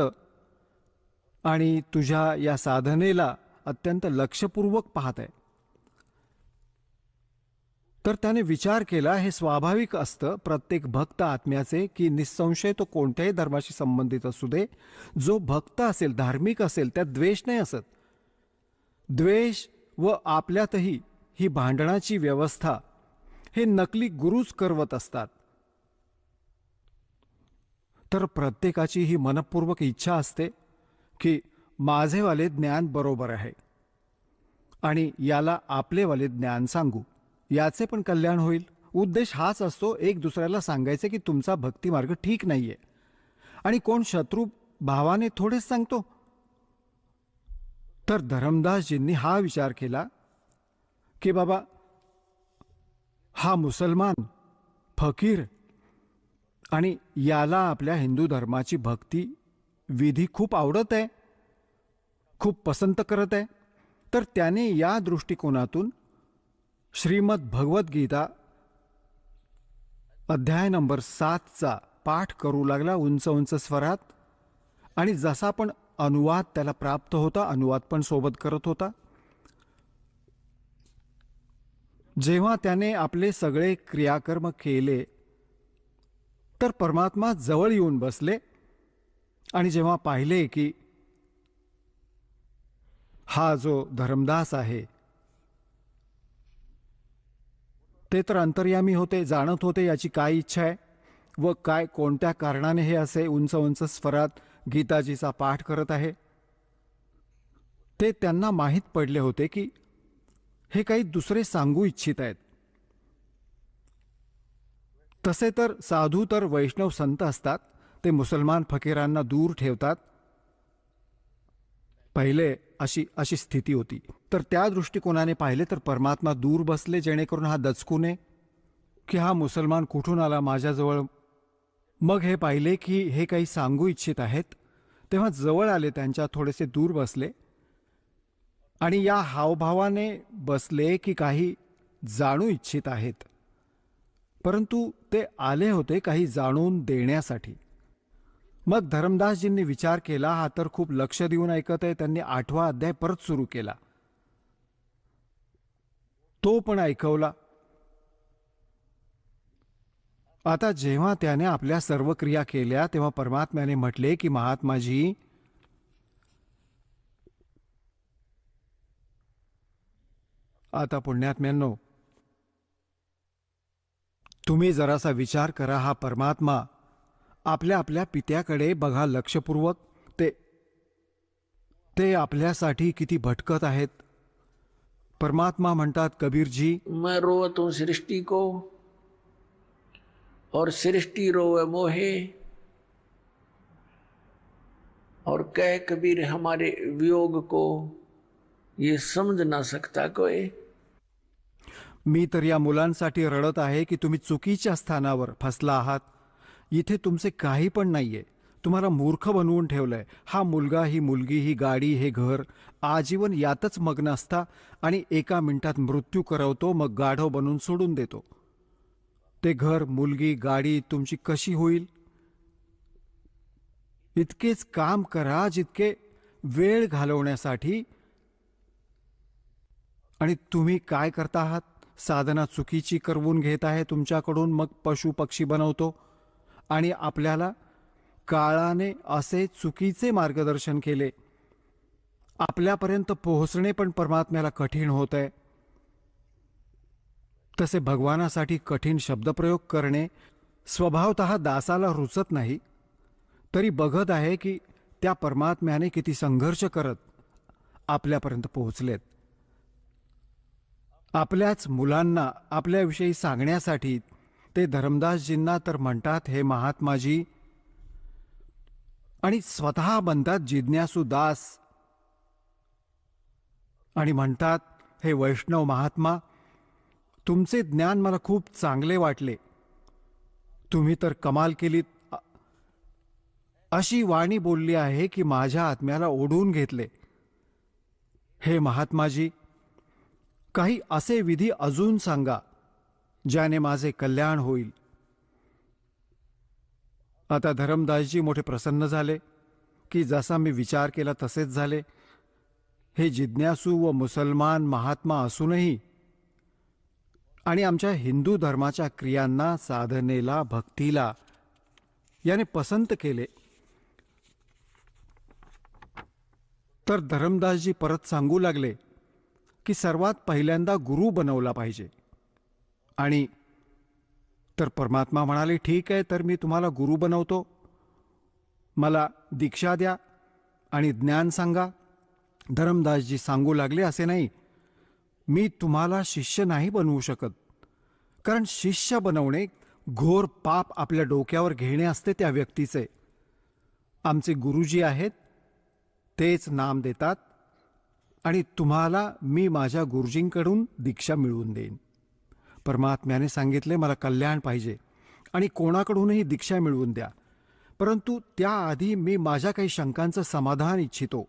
आणि तुझ्या या साधनेला अत्यंत लक्षपूर्वक पाहत आहे. तर त्याने विचार केला, हे स्वाभाविक असतं प्रत्येक भक्त आत्म्याचे की निसंशय तो कोणत्याही धर्माशी संबंधित असू दे, जो भक्त असेल, धार्मिक असेल, त्यात द्वेष नाही असत. द्वेष व आपल्यातही ही भांडणाची व्यवस्था हे नकली गुरुच करवत असतात. तर प्रत्येकाची ही मनपूर्वक इच्छा असते की माझेवाले ज्ञान बरोबर आहे आणि याला आपलेवाले ज्ञान सांगू, याचे पण कल्याण होईल. उद्देश हाच असतो, एक दुसऱ्याला सांगायचे की तुमचा भक्तिमार्ग ठीक नाहीये. आणि कोण शत्रू भावाने थोडेच सांगतो. तर धर्मदासजींनी हा विचार केला की बाबा, हा मुसलमान फकीर आणि याला आपल्या हिंदू धर्माची भक्ती विधी खूप आवडत आहे, खूप पसंत करत आहे. तर त्याने या दृष्टिकोनातून श्रीमद भगवद्गीता अध्याय नंबर 7चा पाठ करू लागला उंच उंच स्वरात. आणि जसा पण अनुवाद त्याला प्राप्त होता, अनुवाद पण सोबत करत होता. जेव्हा त्याने आपले सगळे क्रियाकर्म केले तर परमात्मा जवळ येऊन बसले आणि जेव्हा पाहिले की हा जो धर्मदास आहे ते तर अंतर्यामी होते, जाणत होते याची काय इच्छा आहे व काय कोणत्या कारणाने हे असे उंच उंच स्वरात गीताजीचा पाठ करत आहे. ते त्यांना माहीत पडले होते की हे काही दुसरे सांगू इच्छित आहेत. तसे तर साधू तर वैष्णव संत असतात, ते मुसलमान फकीरांना दूर ठेवतात. पहिले अशी स्थिती होती. तर त्या दृष्टिकोनाने पाहिले तर परमात्मा दूर बसले, जेणेकरून हा दचकू नये की हा मुसलमान कुठून आला माझ्याजवळ. मग हे पाहिले की हे काही सांगू इच्छित आहेत, तेव्हा जवळ आले, त्यांच्या थोडेसे दूर बसले आणि या हावभावाने बसले की काही जाणू इच्छित आहेत. परंतु ते आले होते काही जाणून देण्यासाठी. मग धर्मदासजींनी विचार केला, हा तर खूप लक्ष देऊन ऐकत आहे. त्यांनी 8वा अध्याय परत सुरू केला, तो पण ऐकवला. आता जेव्हा त्याने आपल्या सर्व क्रिया केल्या तेव्हा परमात्म्याने म्हटले की महात्माजी, आता पुण्यात्म्यांनो, तुम्ही जरासा विचार करा. हा परमात्मा आपल्या आपल्या पित्याकडे बघा लक्षपूर्वक. ते आपल्यासाठी किती भटकत आहेत. परमात्मा म्हणतात, कबीरजी, मैं रोवत हूं सृष्टि को और सृष्टि रोवे मोहे, और कह कबीर हमारे वियोग को ये समझ ना सकता कोई. मी तर या मुलांसाठी रडत आहे की तुम्ही चुकीच्या स्थानावर फसला आहात. इथे तुमचे काही पण नाहीये. तुम्हाला मूर्ख बनवून ठेवलंय. हा मुलगा, ही मुलगी, ही गाडी, हे घर, आजीवन यातच मग्न असता आणि एका मिनिटात मृत्यू करवतो, मग गाढव बनवून सोडून देतो. ते घर, मुलगी, गाडी तुमची कशी होईल? इतकेच काम करा जितके वेळ घालवण्यासाठी. आणि तुम्ही काय करता आहात? साधना चुकीची करवून घेत आहे तुमच्याकडून, मग पशु पक्षी बनवतो. आणि आपल्याला काळाने असे चुकीचे मार्गदर्शन केले, आपल्यापर्यंत पोहोचणे पण परमात्म्याला कठीण होत आहे. तसे भगवानासाठी कठीण शब्दप्रयोग करणे स्वभावतः दासाला रुचत नाही. तरी बघत आहे की त्या परमात्म्याने किती संघर्ष करत आपल्यापर्यंत पोहोचलेत. आपल्याच मुलांना आपल्याविषयी सांगण्यासाठी ते धर्मदासजींना तर म्हणतात, हे महात्माजी, आणि स्वतः बनतात जिज्ञासू दास आणि म्हणतात, हे वैष्णव महात्मा, तुमचे ज्ञान मला खूप चांगले वाटले. तुम्ही तर कमाल केलीत. अशी वाणी बोलली आहे की माझ्या आत्म्याला ओढून घेतले. हे महात्माजी, काही असे विधी अजून सांगा ज्याने माझे कल्याण होईल. आता धरमदासजी मोठे प्रसन्न झाले की जसा मी विचार केला तसेच झाले. हे जिज्ञासू व मुसलमान महात्मा असूनही आणि आमच्या हिंदू धर्माच्या क्रियांना, साधनेला, भक्तीला याने पसंत केले. तर धरमदासजी परत सांगू लागले की सर्वात पहिल्यांदा गुरु बनवला पाहिजे. आणि तर परमात्मा म्हणाले, ठीक आहे, तर मी तुम्हाला गुरु बनवतो. मला दीक्षा द्या आणि ज्ञान सांगा. धरमदासजी सांगू लागले, असे नाही, मी तुम्हाला शिष्य नाही बनवू शकत, कारण शिष्य बनवणे घोर पाप आपल्या डोक्यावर घेणे असते त्या व्यक्तीचे. आमचे गुरुजी आहेत, तेच नाम देतात आणि तुम्हाला मी माझ्या गुरुजींकडून दीक्षा मिळवून देईन. परमात्म्याने सांगितले, मला कल्याण पाहिजे आणि कोणाकडूनही दीक्षा मिळवून द्या, परंतु त्याआधी मी माझ्या काही शंकांचं समाधान इच्छितो.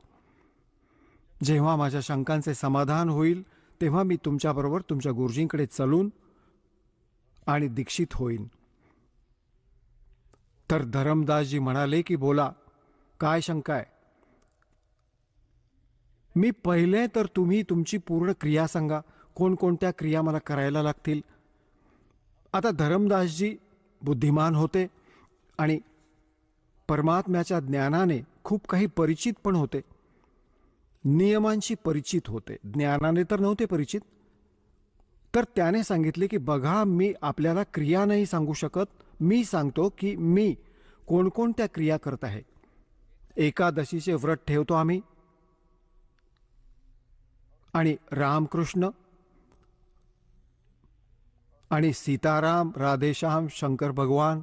जेव्हा माझ्या शंकांचे समाधान होईल तेव्हा मी तुमच्याबरोबर तुमच्या गुरुजींकडे चलून आणि दीक्षित होईन. तर धरमदासजी म्हणाले की बोला, काय शंका आहे? मी पहिले तर तुम्ही तुमची पूर्ण क्रिया सांगा, कोणकोणत्या क्रिया मला करायला लागतील. आता धरमदासजी बुद्धिमान होते आणि परमात्म्याच्या ज्ञानाने खूप काही परिचित पण होते, नियमांशी परिचित होते, ज्ञानाने तर नव्हते परिचित. तर त्याने सांगितले की बघा, मी आपल्याला क्रिया नाही सांगू शकत, मी सांगतो की मी कोणकोणत्या क्रिया करत आहे. एकादशीचे व्रत ठेवतो आम्ही, आणि रामकृष्ण आणि सीताराम, राधेश्याम, शंकर भगवान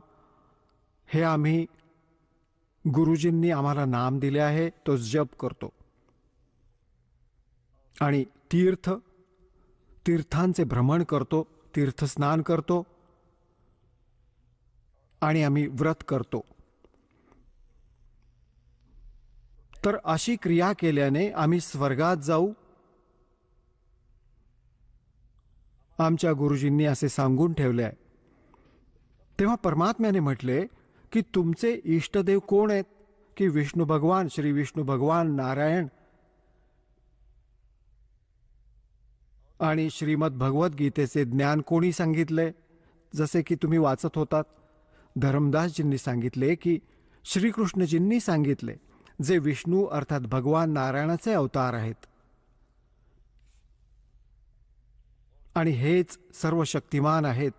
हे आम्ही गुरुजींनी आम्हाला नाम दिले आहे, तो जप करतो. आणि तीर्थांचे भ्रमण करतो, तीर्थस्नान करतो आणि आम्ही व्रत करतो. तर अशी क्रिया केल्याने आम्ही स्वर्गात जाऊ, आमच्या गुरुजींनी असे सांगून ठेवले आहे. तेव्हा परमात्म्याने म्हटले की तुमचे इष्टदेव कोण आहेत? की विष्णू भगवान, श्री विष्णू भगवान, नारायण. आणि श्रीमद भगवद्गीतेचे ज्ञान कोणी सांगितले? जसे की तुम्ही वाचत होतात, धरमदासजींनी सांगितले की श्रीकृष्णजींनी सांगितले, जे विष्णू अर्थात भगवान नारायणाचे अवतार आहेत. आणि हेच सर्व शक्तिमान आहेत,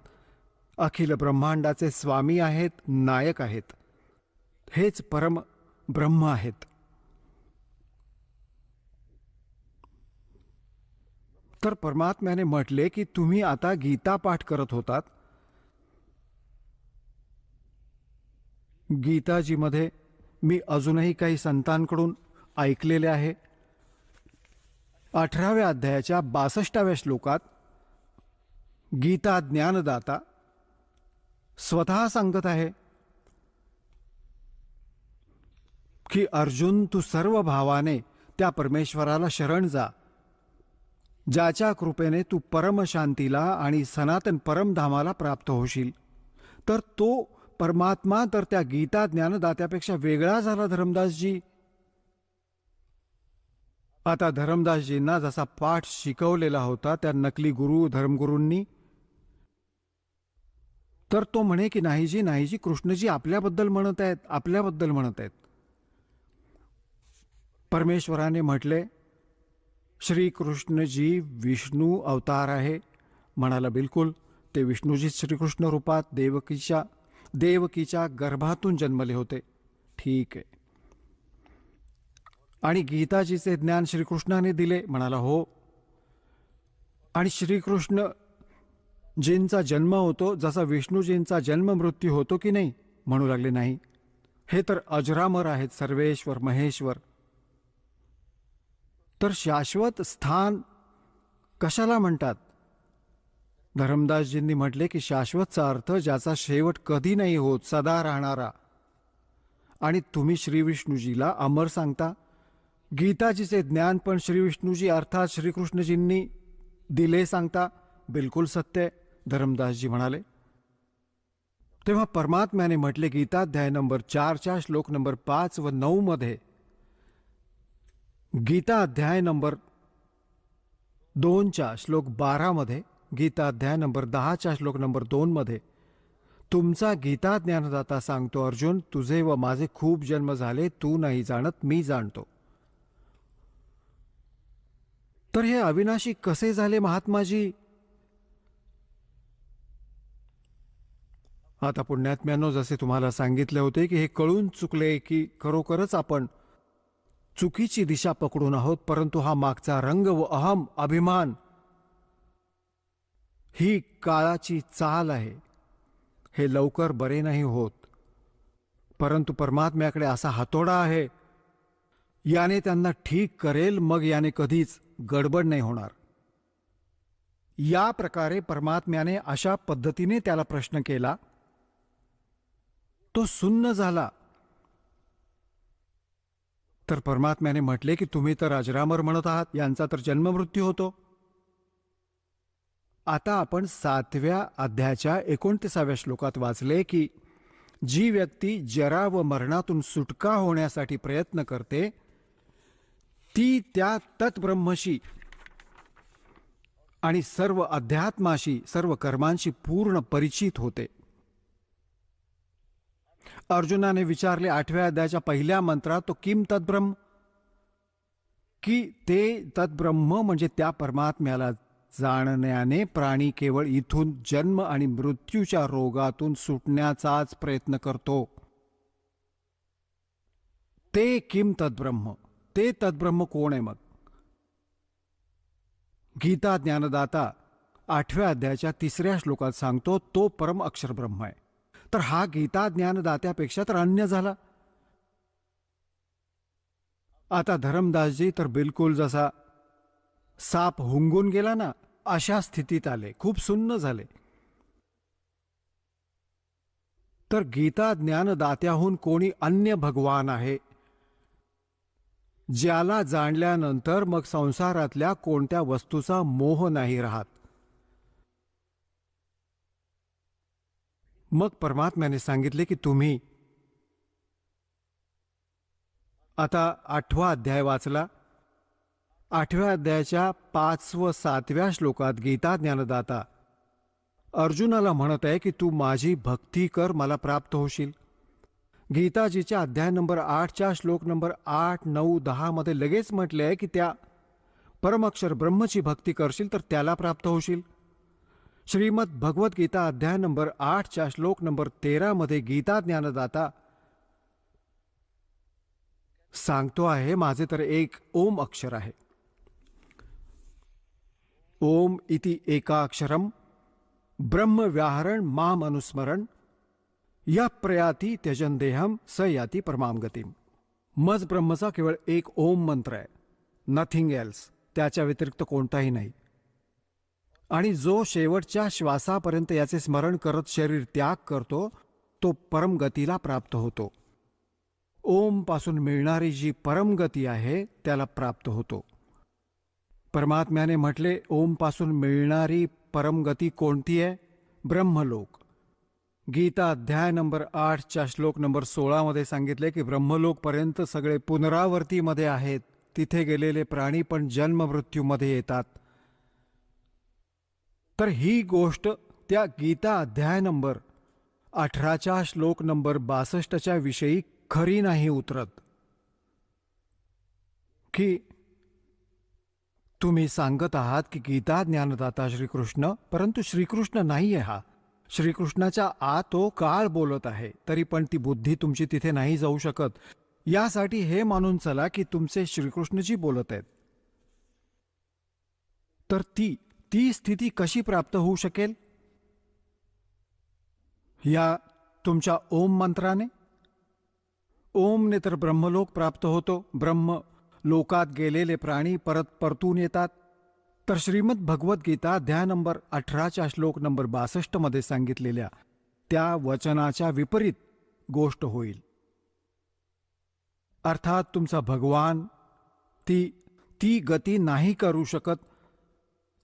अखिल ब्रह्मांडाचे स्वामी आहेत, नायक आहेत, हेच परम ब्रह्म आहेत. तर परमात्म्याने म्हटले की तुम्ही आता गीता पाठ करत होतात. गीताजीमध्ये मी अजूनही काही संतांकडून ऐकलेले आहे. 18व्या अध्यायाच्या 62व्या श्लोकात गीता ज्ञानदाता स्वतः सांगत आहे की अर्जुन, तू सर्व भावाने त्या परमेश्वराला शरण जा, ज्याच्या कृपेने तू परमशांतीला आणि सनातन परमधामाला प्राप्त होशील. तर तो परमात्मा तर त्या गीता ज्ञानदात्यापेक्षा वेगळा झाला धरमदासजी. आता धरमदासजींना जसा पाठ शिकवलेला होता त्या नकली गुरु धर्मगुरूंनी, तर तो म्हणे की नाहीजी, नाहीजी, कृष्णजी आपल्याबद्दल म्हणत आहेत, आपल्याबद्दल म्हणत आहेत. परमेश्वराने म्हटले, श्रीकृष्णजी विष्णू अवतार आहे. म्हणाला, बिलकुल, ते विष्णूजी श्रीकृष्ण रूपात देवकीच्या गर्भातून जन्मले होते. ठीक आहे. आणि गीताजीचे ज्ञान श्रीकृष्णाने दिले. म्हणाला, हो. आणि श्रीकृष्ण जींचा जन्म होतो जसा विष्णूजींचा जन्म मृत्यू होतो की नाही? म्हणू लागले, नाही, हे तर अजरामर आहेत, सर्वेश्वर महेश्वर. तर शाश्वत स्थान कशाला म्हणतात? धरमदासजींनी म्हटले की शाश्वतचा अर्थ ज्याचा शेवट कधी नाही होत, सदा राहणारा. आणि तुम्ही श्रीविष्णूजीला अमर सांगता. गीताजीचे ज्ञान पण श्रीविष्णूजी अर्थात श्रीकृष्णजींनी दिले सांगता. बिलकुल सत्य आहे, धर्मदासजी म्हणाले. तेव्हा परमात्म्याने म्हटले गीताध्याय नंबर 4च्या श्लोक नंबर 5 व 9 मध्ये, गीता अध्याय नंबर 2च्या श्लोक 12 मध्ये, गीता अध्याय नंबर 10च्या श्लोक नंबर 2 मध्ये, तुमचा गीता ज्ञानदाता सांगतो, अर्जुन तुझे व माझे खूप जन्म झाले, तू नाही जाणत, मी जाणतो. तर हे अविनाशी कसे झाले महात्माजी? आता पुण्यात्म्यांनो, जसे तुम्हाला सांगितले होते की हे कळून चुकले की खरोखरच आपण चुकीची दिशा पकडून आहोत, परंतु हा मागचा रंग व अहम अभिमान ही काळाची चाल आहे. हे लवकर बरे नाही होत, परंतु परमात्म्याकडे असा हातोडा आहे, याने त्यांना ठीक करेल, मग याने कधीच गडबड नाही होणार. या प्रकारे परमात्म्याने अशा पद्धतीने त्याला प्रश्न केला, तो सुन्न झाला. तर परमात्म्याने म्हटले की तुम्ही तर अजरामर म्हणत आहात, यांचा तर जन्ममृत्यू होतो. आता आपण 7व्या अध्यायाच्या 29व्या श्लोकात वाचले की जी व्यक्ती जरा व मरणातून सुटका होण्यासाठी प्रयत्न करते ती त्या तत्ब्रह्मशी आणि सर्व अध्यात्माशी, सर्व कर्मांशी पूर्ण परिचित होते. अर्जुनाने विचारले 8व्या अध्यायाच्या पहिल्या मंत्रात, तो किम तद्ब्रह्म, की ते तद्ब्रह्म म्हणजे त्या परमात्म्याला जाणण्याने प्राणी केवळ इथून जन्म आणि मृत्यूच्या रोगातून सुटण्याचाच प्रयत्न करतो. ते किम तद्ब्रह्म, ते तद्ब्रह्म कोण आहे? मग गीता ज्ञानदाता 8व्या अध्यायाच्या 3ऱ्या श्लोकात सांगतो, तो परम अक्षर ब्रह्म आहे. तर हा गीता ज्ञानदात्यापेक्षा तर अन्य झाला. आता धर्मदासजी तर बिलकुल जसा साप हुंगून गेला ना, अशा स्थितीत आले, खूप सुन्न झाले. तर गीता ज्ञानदात्याहून कोणी अन्य भगवान आहे, ज्याला जाणल्यानंतर मग संसारातल्या कोणत्या वस्तूचा मोह नाही राहत. मग परमात्म्याने सांगितले की तुम्ही आता 8वा अध्याय वाचला. 8व्या अध्यायाच्या 5 व 7व्या श्लोकात गीता ज्ञानदाता अर्जुनाला म्हणत आहे की तू माझी भक्ती कर, मला प्राप्त होशील. गीताजीच्या अध्याय नंबर 8च्या श्लोक नंबर 8, 9, 10 मध्ये लगेच म्हटले आहे की त्या परमअक्षर ब्रह्मची भक्ती करशील तर त्याला प्राप्त होशील. श्रीमद भगवद्गीता अध्याय नंबर 8च्या श्लोक नंबर 13 मध्ये गीता ज्ञानदाता सांगतो आहे, माझे तर एक ओम अक्षर आहे. ओम इति एकाक्षरम ब्रह्म व्याहरण माम अनुस्मरण या प्रयाती त्यजन देहम स याती परमाम गतीम. मज ब्रह्मचा केवळ एक ओम मंत्र आहे, नथिंग एल्स, त्याच्या व्यतिरिक्त कोणताही नाही. आणि जो शेवटच्या श्वासापर्यंत याचे स्मरण करत शरीर त्याग करतो तो परमगतीला प्राप्त होतो. ओम पासून मिळणारी जी परमगती आहे त्याला प्राप्त होतो. परमात्म्याने म्हटले ओम पासून मिळणारी परमगती कोणती आहे? ब्रह्मलोक. गीता अध्याय नंबर 8च्या श्लोक नंबर 16 मध्ये सांगितले की ब्रह्मलोक पर्यंत सगळे पुनरावर्तीमध्ये आहेत. तिथे गेलेले प्राणी पण जन्म मृत्यूमध्ये येतात. तर ही गोष्ट त्या गीता अध्याय नंबर 18च्या श्लोक नंबर 62च्या विषयी खरी नाही उतरत. की तुम्ही सांगत आहात की गीता ज्ञानदाता श्रीकृष्ण, परंतु श्रीकृष्ण नाहीये हा. श्रीकृष्णाच्या आत तो काळ बोलत आहे, तरी पण ती बुद्धी तुमची तिथे नाही जाऊ शकत. यासाठी हे मानून चला की तुमचे श्रीकृष्णजी बोलत आहेत. तर ती स्थिती कशी प्राप्त होऊ शकेल? या तुमच्या ओम मंत्राने. ओमने तर ब्रह्मलोक प्राप्त होतो. ब्रह्म लोकात गेलेले प्राणी परतून येतात. तर श्रीमद भगवद्गीता अध्याय नंबर 18च्या श्लोक नंबर 62 मध्ये सांगितलेल्या त्या वचनाच्या विपरीत गोष्ट होईल. अर्थात तुमचा भगवान ती गती नाही करू शकत,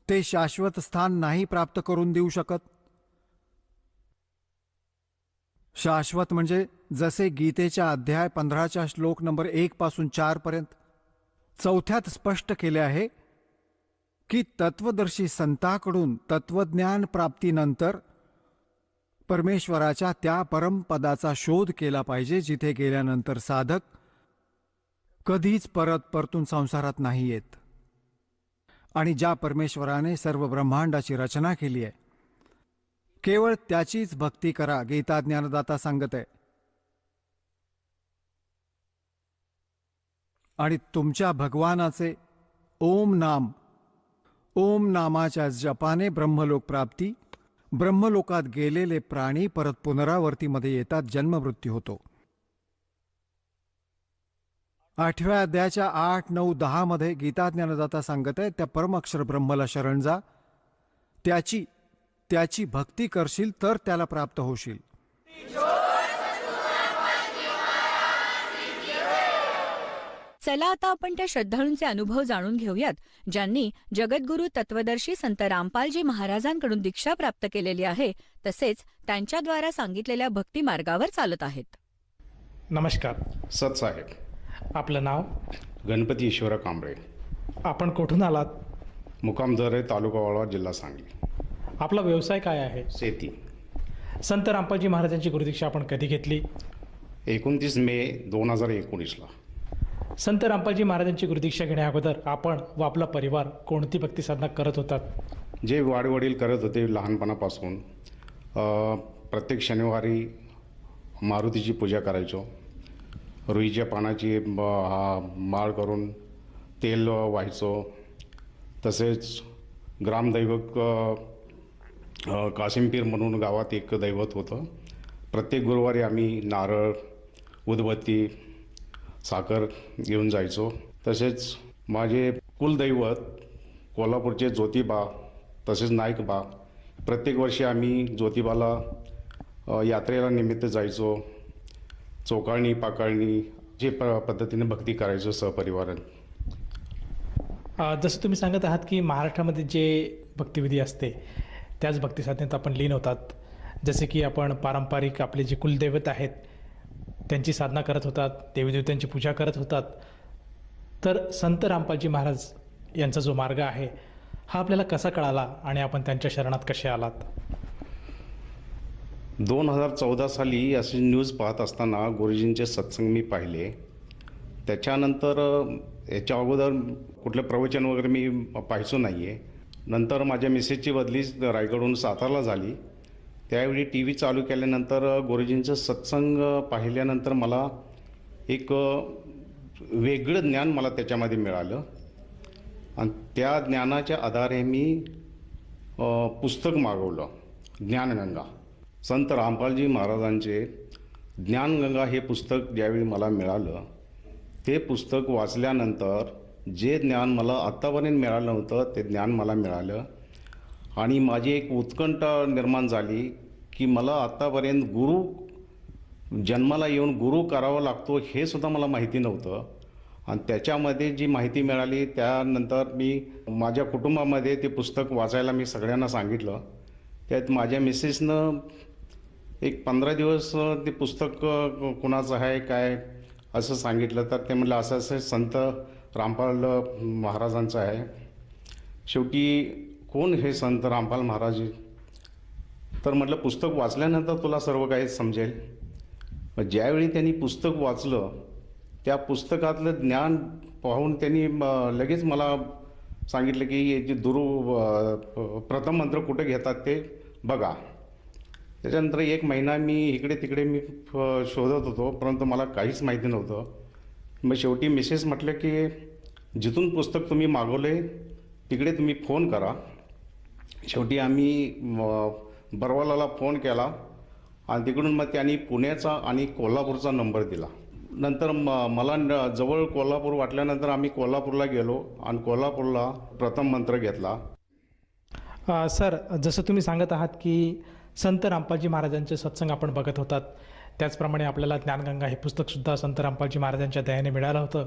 ते शाश्वत स्थान नाही प्राप्त करून देऊ शकत. शाश्वत म्हणजे जसे गीतेच्या अध्याय 15च्या श्लोक नंबर 1 पासून 4 पर्यंत 4थ्यात स्पष्ट केले आहे की तत्वदर्शी संतांकडून तत्वज्ञान प्राप्तीनंतर परमेश्वराच्या त्या परमपदाचा शोध केला पाहिजे, जिथे गेल्यानंतर साधक कधीच परतून संसारात नाही येत. आणि ज्या परमेश्वराने सर्व ब्रह्मांडाची रचना केली आहे, केवळ त्याचीच भक्ती करा, गीता ज्ञानदाता सांगत आहे. आणि तुमच्या भगवानाचे ओम नामाच्या जपाने ब्रह्मलोक प्राप्ती, ब्रह्मलोकात गेलेले प्राणी परत पुनरावर्तीमध्ये येतात, जन्ममृत्यू होतो. 8व्या अध्यायाच्या 8, 9, 10 मध्ये गीता ज्ञानदाता सांगत आहे, त्या परमअक्षर ब्रह्मला शरण जा, त्याची भक्ती करशील तर त्याला प्राप्त होशील. चला आता आपण त्या श्रद्धाळूंचे अनुभव जाणून घेऊयात, ज्यांनी जगद्गुरू तत्वदर्शी संत रामपालजी महाराजांकडून दीक्षा प्राप्त केलेली आहे, तसेच त्यांच्याद्वारा सांगितलेल्या भक्ती मार्गावर चालत आहेत. नमस्कार सतसाहेब. आपलं नाव? गणपती ईश्वर कांबळे. आपण कुठून आलात? मुक्काम दरे, तालुका वाळवा, जिल्हा सांगली. आपला व्यवसाय काय आहे? शेती. संत रामपालजी महाराजांची गुरुदीक्षा आपण कधी घेतली? 29 मे 2019ला. संत रामपालजी महाराजांची गुरुदीक्षा घेण्या अगोदर आपण व आपला परिवार कोणती भक्ती साधना करत होतात? जे वाडवडील करत होते लहानपणापासून, प्रत्येक शनिवारी मारुतीची पूजा करायचो. रुईच्या पानाची माळ करून तेल व्हायचो. तसेच ग्रामदैवक काशिमपीर म्हणून गावात एक दैवत होतं. प्रत्येक गुरुवारी आम्ही नारळ, उदबत्ती, साखर घेऊन जायचो. तसेच माझे कुलदैवत कोल्हापूरचे ज्योतिबा, तसेच नाईकबा, प्रत्येक वर्षी आम्ही ज्योतिबाला यात्रेला निमित्त जायचो. चोकाळणी पाकाळणी जे पद्धतीने भक्ती करायचो सहपरिवारात. जसं तुम्ही सांगत आहात की महाराष्ट्रामध्ये जे भक्तिविधी असते त्याच भक्ती साधनेत आपण लीन होतात. जसे की आपण पारंपरिक आपले जे कुलदैवत आहेत त्यांची साधना करत होतात, देवीदेवतांची पूजा करत होतात. तर संत रामपालजी महाराज यांचा जो मार्ग आहे हा आपल्याला कसा कळाला आणि आपण त्यांच्या शरणात कसे आलात? 2014 साली अशी न्यूज पाहत असताना गुरुजींचे सत्संग मी पाहिले. त्याच्यानंतर याच्या अगोदर कुठलं प्रवचन वगैरे मी पाहायचो नाही आहे. नंतर माझ्या मिसेसची बदली रायगडहून सातारला झाली. त्यावेळी टी व्ही चालू केल्यानंतर गुरुजींचं सत्संग पाहिल्यानंतर मला एक वेगळं ज्ञान मला त्याच्यामध्ये मिळालं. आणि त्या ज्ञानाच्या आधारे मी पुस्तक मागवलं, ज्ञानगंगा. संत रामपालजी महाराजांचे ज्ञानगंगा हे पुस्तक ज्यावेळी मला मिळालं, ते पुस्तक वाचल्यानंतर जे ज्ञान मला आत्तापर्यंत मिळालं नव्हतं ते ज्ञान मला मिळालं. आणि माझी एक उत्कंठा निर्माण झाली की मला आत्तापर्यंत जन्माला येऊन गुरु करावा लागतो हे सुद्धा मला माहिती नव्हतं. आणि त्याच्यामध्ये जी माहिती मिळाली त्यानंतर मी माझ्या कुटुंबामध्ये ते पुस्तक वाचायला मी सगळ्यांना सांगितलं. त्यात माझ्या मिसेसनं एक 15 दिवस ते पुस्तक कुणाचं आहे काय असं सांगितलं. तर ते म्हटलं असं असं संत रामपाल महाराजांचं आहे. शेवटी कोण हे संत रामपाल महाराज? तर म्हटलं पुस्तक वाचल्यानंतर तुला सर्व काही समजेल. मग ज्यावेळी त्यांनी पुस्तक वाचलं त्या पुस्तकातलं ज्ञान पाहून त्यांनी लगेच मला सांगितलं की जे प्रथम मंत्र कुठे घेतात ते बघा. त्याच्यानंतर 1 महिना मी इकडे तिकडे मी शोधत होतो, परंतु मला काहीच माहिती नव्हतं. मग शेवटी मिसेस म्हटलं की जिथून पुस्तक तुम्ही मागवले तिकडे तुम्ही फोन करा. शेवटी आम्ही बरवालाला फोन केला आणि तिकडून मग त्यांनी पुण्याचा आणि कोल्हापूरचा नंबर दिला. नंतर मला जवळ कोल्हापूर वाटल्यानंतर आम्ही कोल्हापूरला गेलो आणि कोल्हापूरला प्रथम मंत्र घेतला. सर, जसं तुम्ही सांगत आहात की संत रामपालजी महाराजांचे सत्संग आपण बघत होतात, त्याचप्रमाणे आपल्याला ज्ञानगंगा हे पुस्तकसुद्धा संत रामपालजी महाराजांच्या दयेने मिळालं होतं.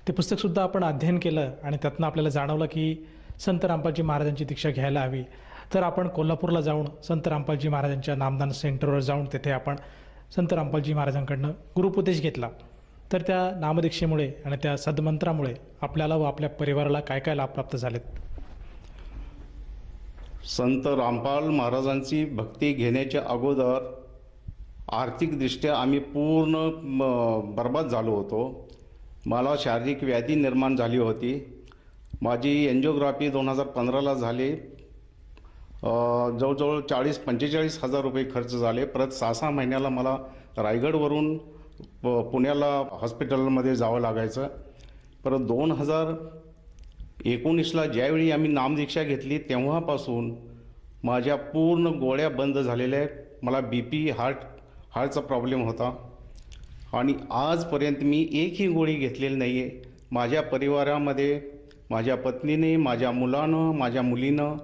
ते पुस्तकसुद्धा आपण अध्ययन केलं आणि त्यातनं आपल्याला जाणवलं की संत रामपालजी महाराजांची दीक्षा घ्यायला हवी. तर आपण कोल्हापूरला जाऊन संत रामपालजी महाराजांच्या नामदान सेंटरवर जाऊन तिथे आपण संत रामपालजी महाराजांकडनं गुरुपदेश घेतला. तर त्या नामदीक्षेमुळे आणि त्या सद्मंत्रामुळे आपल्याला व आपल्या परिवाराला काय काय लाभ प्राप्त झालेत? संत रामपाल महाराजांची भक्ती घेण्याच्या अगोदर आर्थिकदृष्ट्या आम्ही पूर्ण बर्बाद झालो होतो. मला शारीरिक व्याधी निर्माण झाली होती. माझी एन्जिओग्राफी 2015ला झाली. जवळजवळ 40-45 हजार रुपये खर्च झाले. परत 6-6 महिन्याला मला रायगडवरून पुण्याला हॉस्पिटलमध्ये जावं लागायचं. परत 2019ला ज्यावेळी आम्ही नामदीक्षा घेतली तेव्हापासून माझ्या पूर्ण गोळ्या बंद झालेल्या आहेत. मला BP हार्टचा प्रॉब्लेम होता आणि आजपर्यंत मी एकही गोळी घेतलेली नाही आहे. माझ्या परिवारामध्ये माझ्या पत्नीने, माझ्या मुलानं, माझ्या मुलीनं,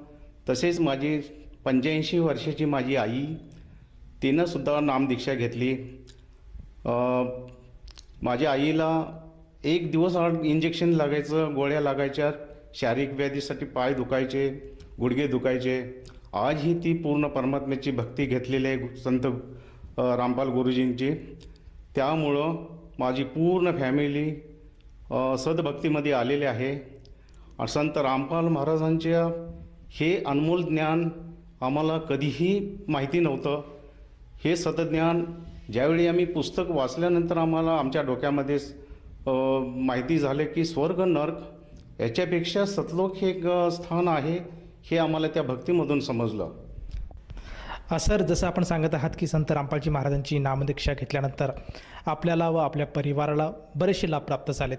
तसेच माझी 85 वर्षाची माझी आई, तिनंसुद्धा नामदीक्षा घेतली. माझ्या आईला 1 दिवस आड इंजेक्शन लागायचं, गोळ्या लागायच्या. शारीरिक व्याधीसाठी पाय दुखायचे, गुडघे दुखायचे. आजही ती पूर्ण परमात्म्याची भक्ती घेतलेली आहे संत रामपाल गुरुजींची. त्यामुळं माझी पूर्ण फॅमिली सद्भक्तीमध्ये आलेले आहे. संत रामपाल महाराजांच्या हे अनमोल ज्ञान आम्हाला कधीही माहिती नव्हतं. हे सतज्ञान ज्यावेळी आम्ही पुस्तक वाचल्यानंतर आम्हाला आमच्या डोक्यामध्ये माहिती झाले की स्वर्ग नर्क याच्यापेक्षा सतलोक हे एक स्थान आहे, हे आम्हाला त्या भक्तीमधून समजलं. सर, जसं आपण सांगत आहात की संत रामपालजी महाराजांची नामदीक्षा घेतल्यानंतर आपल्याला व आपल्या परिवाराला बरेचसे लाभ प्राप्त झालेत.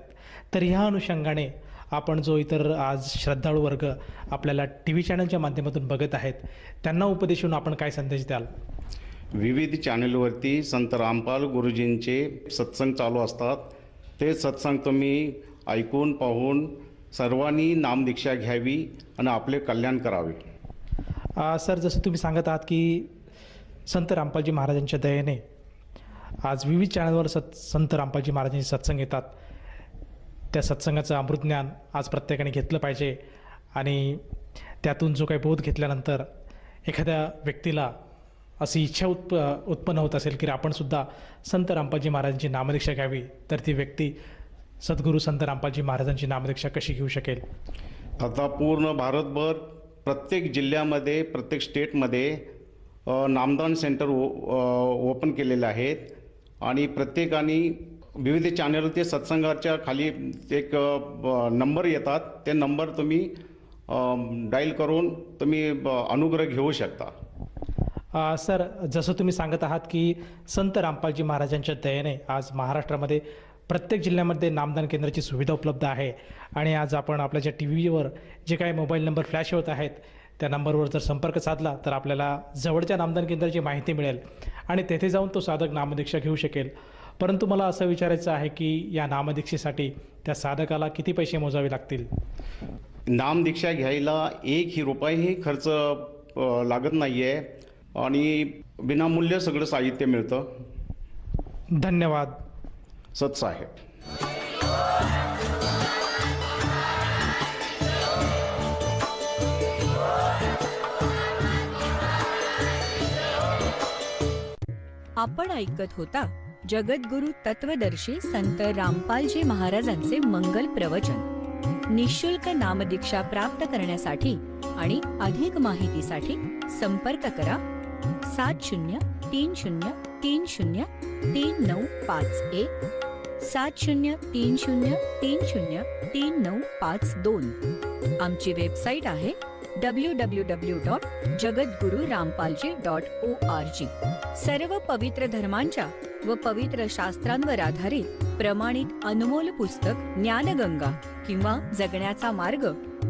तर ह्या अनुषंगाने आपण जो इतर आज श्रद्धाळू वर्ग आपल्याला TV चॅनलच्या माध्यमातून बघत आहेत त्यांना उपदेशून आपण काय संदेश द्याल? विविध चॅनलवरती संत रामपाल गुरुजींचे सत्संग चालू असतात. ते सत्संग तुम्ही ऐकून पाहून सर्वांनी नामदीक्षा घ्यावी आणि आपले कल्याण करावे. सर, जसं तुम्ही सांगत आहात की संत रामपालजी महाराजांच्या दयेने आज विविध चॅनलवर संत रामपालजी महाराजांचे सत्संग येतात. त्या सत्संगाचं अमृतज्ञान आज प्रत्येकाने घेतलं पाहिजे आणि त्यातून जो काही बोध घेतल्यानंतर एखाद्या व्यक्तीला अशी इच्छा उत्पन्न होत असेल की आपणसुद्धा संत रामपालजी महाराजांची नामदीक्षा घ्यावी, तर ती व्यक्ती सद्गुरू संत रामपालजी महाराजांची नामदीक्षा कशी घेऊ शकेल? आता पूर्ण भारतभर प्रत्येक जिल्ह्यामध्ये, प्रत्येक स्टेटमध्ये नामदान सेंटर ओपन केलेले आहेत आणि प्रत्येकाने विविध चॅनल ते सत्संगाच्या खाली एक नंबर येतात. ते नंबर तुम्ही डायल करून तुम्ही अनुग्रह घेऊ शकता. सर, जसं तुम्ही सांगत आहात की संत रामपालजी महाराजांच्या दयेने आज महाराष्ट्रामध्ये प्रत्येक जिल्ह्यामध्ये नामदान केंद्राची सुविधा उपलब्ध आहे आणि आज आपण आपल्या ज्या TVवर जे काही मोबाईल नंबर फ्लॅश होत आहेत त्या नंबरवर जर संपर्क साधला तर आपल्याला जवळच्या नामदान केंद्राची माहिती मिळेल आणि तेथे जाऊन तो साधक नामदीक्षा घेऊ शकेल. परंतु मला असं विचारायचं आहे की या नामदीक्षेसाठी त्या साधकाला किती पैसे मोजावे लागतील? नामदीक्षा घ्यायला 1 रुपयाही खर्च लागत नाही आहे आणि विनामूल्य सगळं साहित्य मिळतं. धन्यवाद. सत्साहेब. आपण ऐकत होता जगद्गुरु तत्वदर्शी संत रामपालजी महाराजांचे मंगल प्रवचन. निःशुल्क नामदीक्षा प्राप्त करण्यासाठी आणि अधिक माहितीसाठी संपर्क करा 7030303951 7030303952. आमची वेबसाईट आहे www.jagadgururampalji.org. सर्व पवित्र धर्मांच्या व पवित्र शास्त्रांवर आधारित प्रमाणित अनमोल पुस्तक ज्ञानगंगा किंवा जगण्याचा मार्ग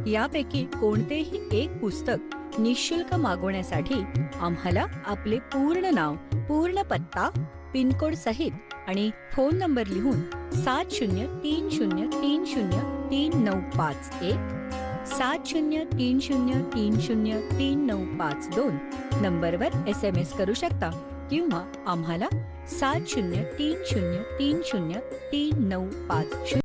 यापैकी कोणतेही एक पुस्तक निःशुल्क मागवण्यासाठी आम्हाला आपले पूर्ण नाव, पूर्ण पत्ता, पिनकोड सहित आणि फोन नंबर लिहून 7030303951 7030303952 नंबरवर SMS करू शकता किंवा आम्हाला 7030303950.